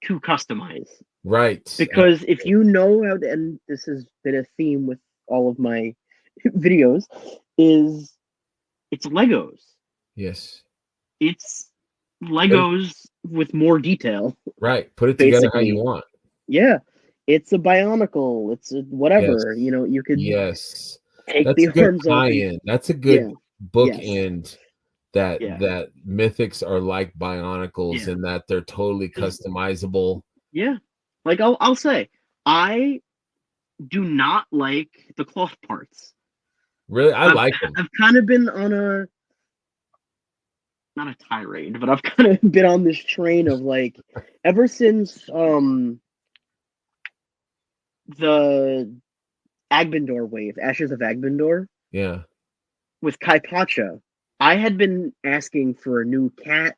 S2: to customize.
S1: Right.
S2: Because if you know how to, and this has been a theme with all of my videos, is it's Legos.
S1: Yes.
S2: It's Legos with more detail.
S1: Right. Put it together how you want.
S2: Yeah. It's a Bionicle. It's a whatever.
S1: Yes.
S2: You could.
S1: Yes.
S2: take
S1: That's
S2: the
S1: a good
S2: arms off.
S1: tie-in. That's a good bookend. That Mythics are like Bionicles in that they're totally customizable.
S2: Yeah, like I'll say, I do not like the cloth parts.
S1: Really, I like them.
S2: I've kind of been on not a tirade, but I've kind of been on this train of like ever since the Agbendor wave, Ashes of Agbendor.
S1: Yeah.
S2: With Kai Pacha, I had been asking for a new cat,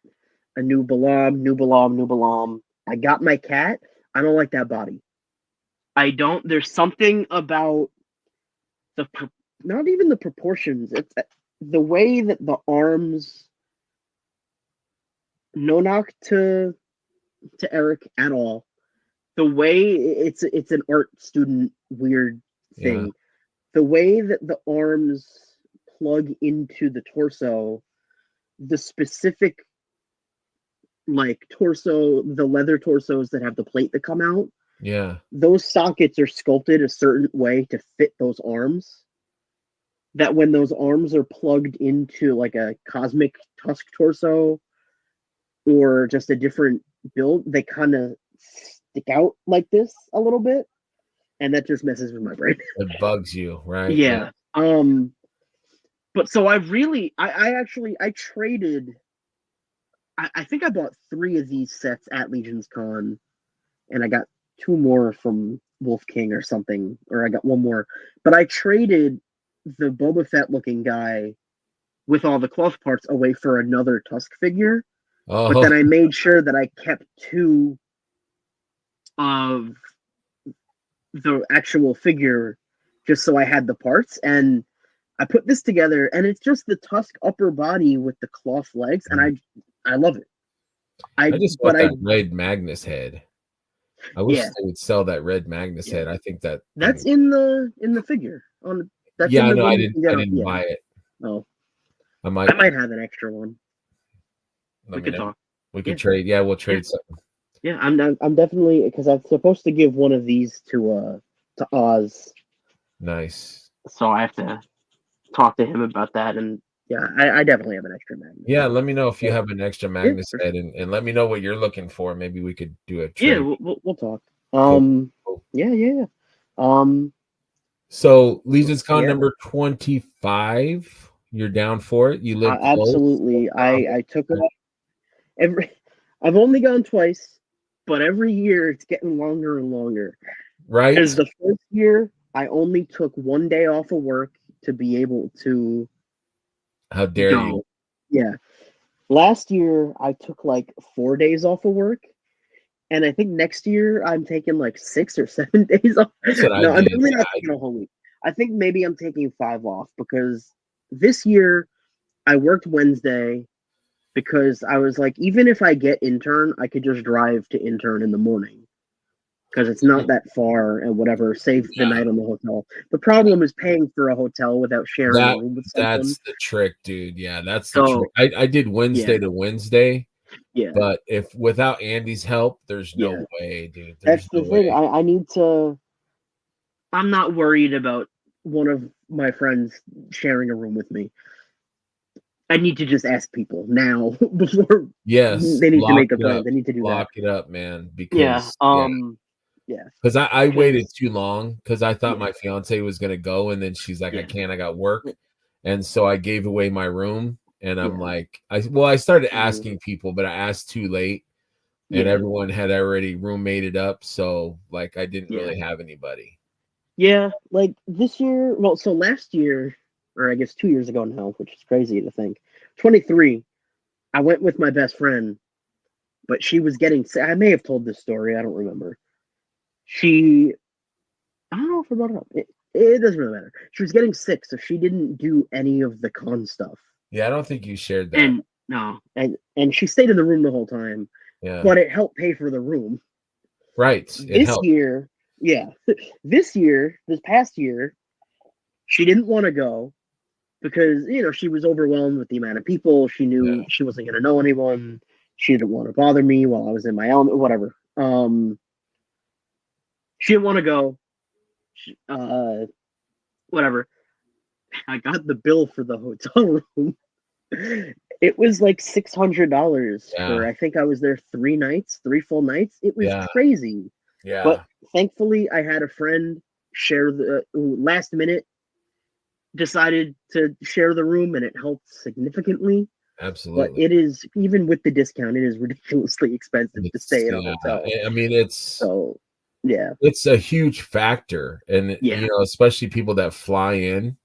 S2: a new Balam. I got my cat. I don't like that body. I don't. There's something about not even the proportions. It's the way that the arms. No knock to Eric at all. The way it's an art student weird thing.
S1: Yeah.
S2: The way that the arms plug into the torso, the specific like torso, the leather torsos that have the plate that come out.
S1: Yeah.
S2: Those sockets are sculpted a certain way to fit those arms. That when those arms are plugged into like a cosmic tusk torso or just a different build, they kind of stick out like this a little bit. And that just messes with my brain.
S1: It bugs you, right?
S2: Yeah. But so I actually traded. I think I bought 3 of these sets at Legion's Con, and I got 2 more from Wolf King or something, or I got 1 more. But I traded the Boba Fett looking guy with all the cloth parts away for another Tusk figure.
S1: Oh.
S2: But then I made sure that I kept 2 of the actual figure just so I had the parts. And I put this together, and it's just the Tusk upper body with the cloth legs, and I love it.
S1: I just bought that red Magnus head. I wish they would sell that red Magnus head. I think
S2: that's in the figure. That's
S1: I
S2: in the
S1: know.
S2: one
S1: I didn't buy it.
S2: Oh,
S1: I might
S2: have an extra one.
S1: We could talk. We could trade. Yeah, we'll trade something.
S2: Yeah, I'm definitely, because I'm supposed to give one of these to Oz.
S1: Nice.
S2: So I have to talk to him about that, and yeah, I definitely have an extra Magnus.
S1: Yeah, let me know if you have an extra Magnus head, and let me know what you're looking for. Maybe we could do a trade.
S2: Yeah, we'll talk. Cool. Yeah.
S1: So Legion's Con number 25. You're down for it. You live close.
S2: Absolutely. I took it. I've only gone twice, but every year it's getting longer and longer.
S1: Right.
S2: Because the first year I only took 1 day off of work to be able to.
S1: How dare you?
S2: Yeah. Last year I took like 4 days off of work. And I think next year I'm taking like 6 or 7 days off. No, I'm definitely not taking a whole week. I think maybe I'm taking 5 off, because this year I worked Wednesday because I was like, even if I get intern, I could just drive to intern in the morning because it's not that far and whatever. Save the night on the hotel. The problem is paying for a hotel without sharing a room with someone.
S1: That's the trick, dude. Yeah, that's the trick. I did Wednesday to Wednesday.
S2: Yeah.
S1: But if without Andy's help, there's no way, dude.
S2: That's the thing. I need to. I'm not worried about one of my friends sharing a room with me. I need to just ask people now before they need to make a plan. They need to do
S1: lock it up, man.
S2: Because
S1: because I waited too long because I thought my fiance was gonna go, and then she's like, I can't, I got work, and so I gave away my room, and I'm like, I started asking people, but I asked too late, and everyone had already roommated up, so like I didn't really have anybody.
S2: Yeah, like this year, well, so last year, or I guess 2 years ago now, which is crazy to think, 23, I went with my best friend, but she was getting sick. I may have told this story, I don't remember. I don't know if I brought it up. It doesn't really matter. She was getting sick, so she didn't do any of the con stuff.
S1: Yeah, I don't think you shared that.
S2: And she stayed in the room the whole time.
S1: Yeah.
S2: But it helped pay for the room.
S1: Right.
S2: This past year, she didn't want to go because, she was overwhelmed with the amount of people. She knew she wasn't going to know anyone. She didn't want to bother me while I was in my element, whatever. She didn't want to go. Whatever. I got the bill for the hotel room. It was like $600 for, I think I was there 3 nights, 3 full nights. It was crazy.
S1: Yeah.
S2: But thankfully, I had a friend share the last minute decided to share the room, and it helped significantly.
S1: Absolutely.
S2: But it is, even with the discount, it is ridiculously expensive to stay in a hotel.
S1: I mean, it's
S2: so
S1: it's a huge factor, and you know, especially people that fly in.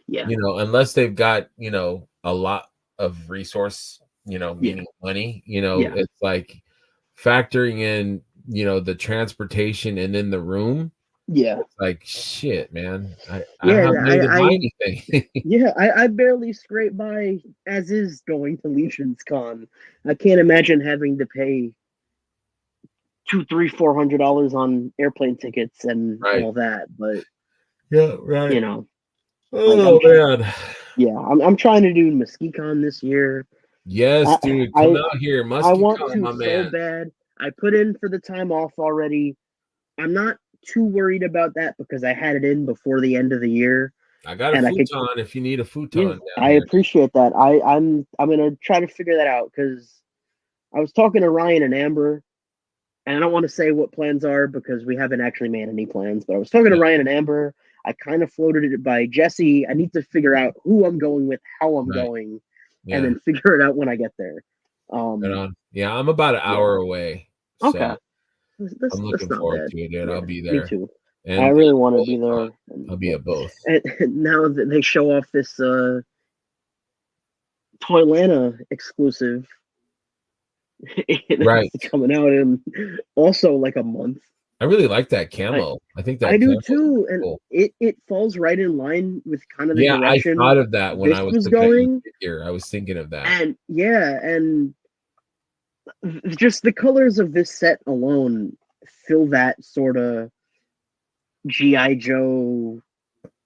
S2: Yeah.
S1: You know, unless they've got, you know, a lot of resource, you know, meaning money, you know, it's like factoring in, you know, the transportation and then the room.
S2: Yeah.
S1: It's like, shit, man. I haven't made it buy anything.
S2: I barely scrape by as is going to Legion's Con. I can't imagine having to pay $200, $300, $400 on airplane tickets and all that. But you know,
S1: oh man,
S2: I'm trying to do MuskeCon this year.
S1: Yes, dude, come out here, MuskeCon,
S2: I want to
S1: my man.
S2: bad. I put in for the time off already. I'm not too worried about that because I had it in before the end of the year.
S1: I got a futon if you need a futon.
S2: I appreciate that. I'm gonna try to figure that out because I was talking to Ryan and Amber, and I don't want to say what plans are because we haven't actually made any plans. But I was talking to Ryan and Amber. I kind of floated it by Jesse. I need to figure out who I'm going with, how I'm going, and then figure it out when I get there.
S1: Yeah, I'm about an hour away. So
S2: okay,
S1: I'm looking forward to it, dude. I'll be there.
S2: Me too.
S1: And
S2: I really want to be there.
S1: I'll be at both.
S2: And now that they show off this Toylanta exclusive, it's coming out in also like a month.
S1: I really like that camo. I think that
S2: I do too, and it falls right in line with kind of the direction.
S1: I thought of that when I was
S2: going
S1: here. I was thinking of that,
S2: and and just the colors of this set alone fill that sort of G.I. Joe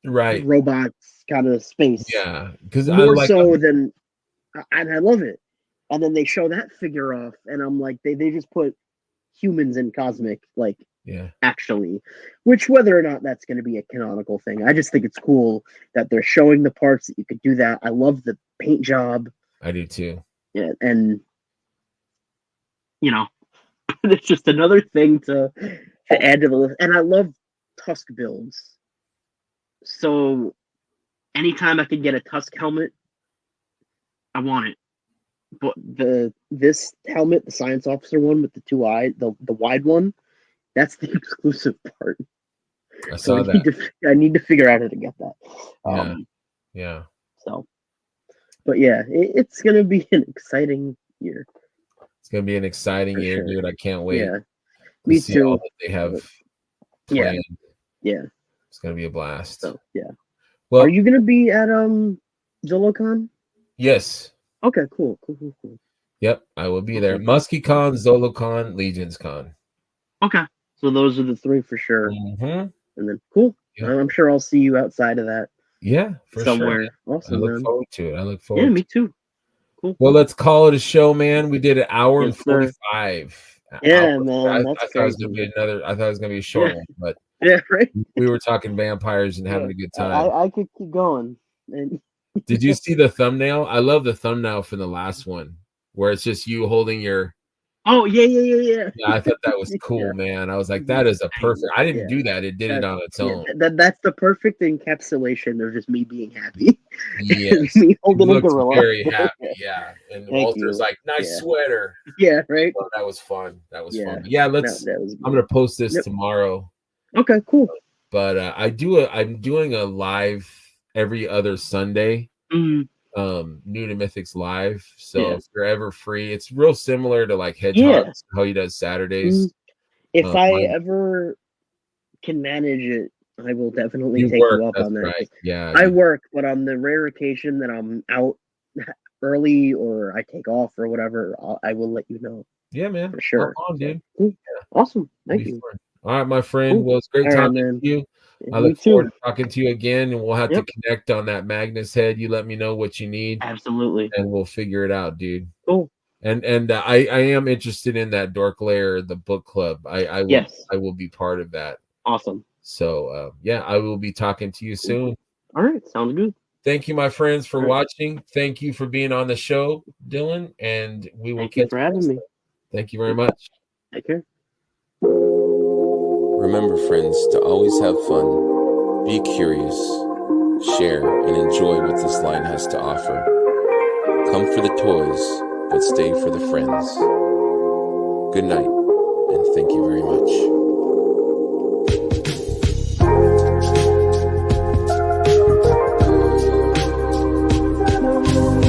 S2: robots kind of space.
S1: Yeah, because
S2: more so than, and I love it. And then they show that figure off, and I'm like, they just put humans in cosmic, like, actually, which whether or not that's going to be a canonical thing, I just think it's cool that they're showing the parts that you could do that. I love the paint job.
S1: I do too.
S2: Yeah, and you know, it's just another thing to add to the list. And I love Tusk builds. So anytime I can get a Tusk helmet, I want it. But this helmet, the Science Officer one with the 2 eyes, the wide one, that's the exclusive part.
S1: I saw that.
S2: I need to figure out how to get that.
S1: Yeah.
S2: So, but yeah, it's gonna be an exciting year.
S1: It's gonna be an exciting year, dude. I can't wait.
S2: Yeah, me too.
S1: All that they have planned.
S2: Yeah,
S1: it's gonna be a blast.
S2: So yeah.
S1: Well,
S2: are you gonna be at ZoloCon?
S1: Yes.
S2: Okay, cool.
S1: Yep, I will be there. MuskeCon, ZoloCon, Legion's Con.
S2: Okay, so those are the 3 for sure.
S1: Mm-hmm.
S2: And then cool. Yep. I'm sure I'll see you outside of that.
S1: Yeah, for
S2: somewhere.
S1: Sure.
S2: Awesome.
S1: I look forward to it.
S2: Yeah, me too. Cool.
S1: Well, let's call it a show, man. We did an hour and 45.
S2: Yeah, man.
S1: I thought it was gonna be I thought it was gonna be a short one, but
S2: right.
S1: We were talking vampires and having a good time.
S2: I could keep going.
S1: Did you see the thumbnail? I love the thumbnail for the last one, where it's just you holding your.
S2: Oh yeah.
S1: Yeah, I thought that was cool, man. I was like, that is a perfect. I didn't do that. It did it on its own.
S2: That's the perfect encapsulation of just me being happy.
S1: Yes,
S2: me holding a gorilla.
S1: Very happy. Yeah, and Walter's like, nice sweater.
S2: Yeah, right.
S1: Well, that was fun. That was fun. Yeah, let's. I'm gonna post this tomorrow.
S2: Okay, cool.
S1: But I'm doing a live every other Sunday. New to Mythics live. So if you're ever free, it's real similar to like Hedgehogs, how he does Saturdays.
S2: If I ever can manage it, I will definitely take you up on that.
S1: Right. Yeah,
S2: I work, but on the rare occasion that I'm out early or I take off or whatever, I will let you know.
S1: Yeah, man.
S2: For sure.
S1: Come on, dude.
S2: Cool. Awesome. Thank you.
S1: All right, my friend. Cool. Well, it's great talking to you. I look forward to talking to you again, and we'll have to connect on that Magnus head. You let me know what you need.
S2: Absolutely.
S1: And we'll figure it out, dude.
S2: Cool.
S1: And I am interested in that Dork Lair, the book club. I will be part of that.
S2: Awesome.
S1: So I will be talking to you soon.
S2: All right. Sounds good.
S1: Thank you, my friends, for watching. Thank you for being on the show, Dylan, and we will
S2: catch you for having me.
S1: Thank you very much.
S2: Take care.
S3: Remember, friends, to always have fun, be curious, share, and enjoy what this line has to offer. Come for the toys, but stay for the friends. Good night, and thank you very much.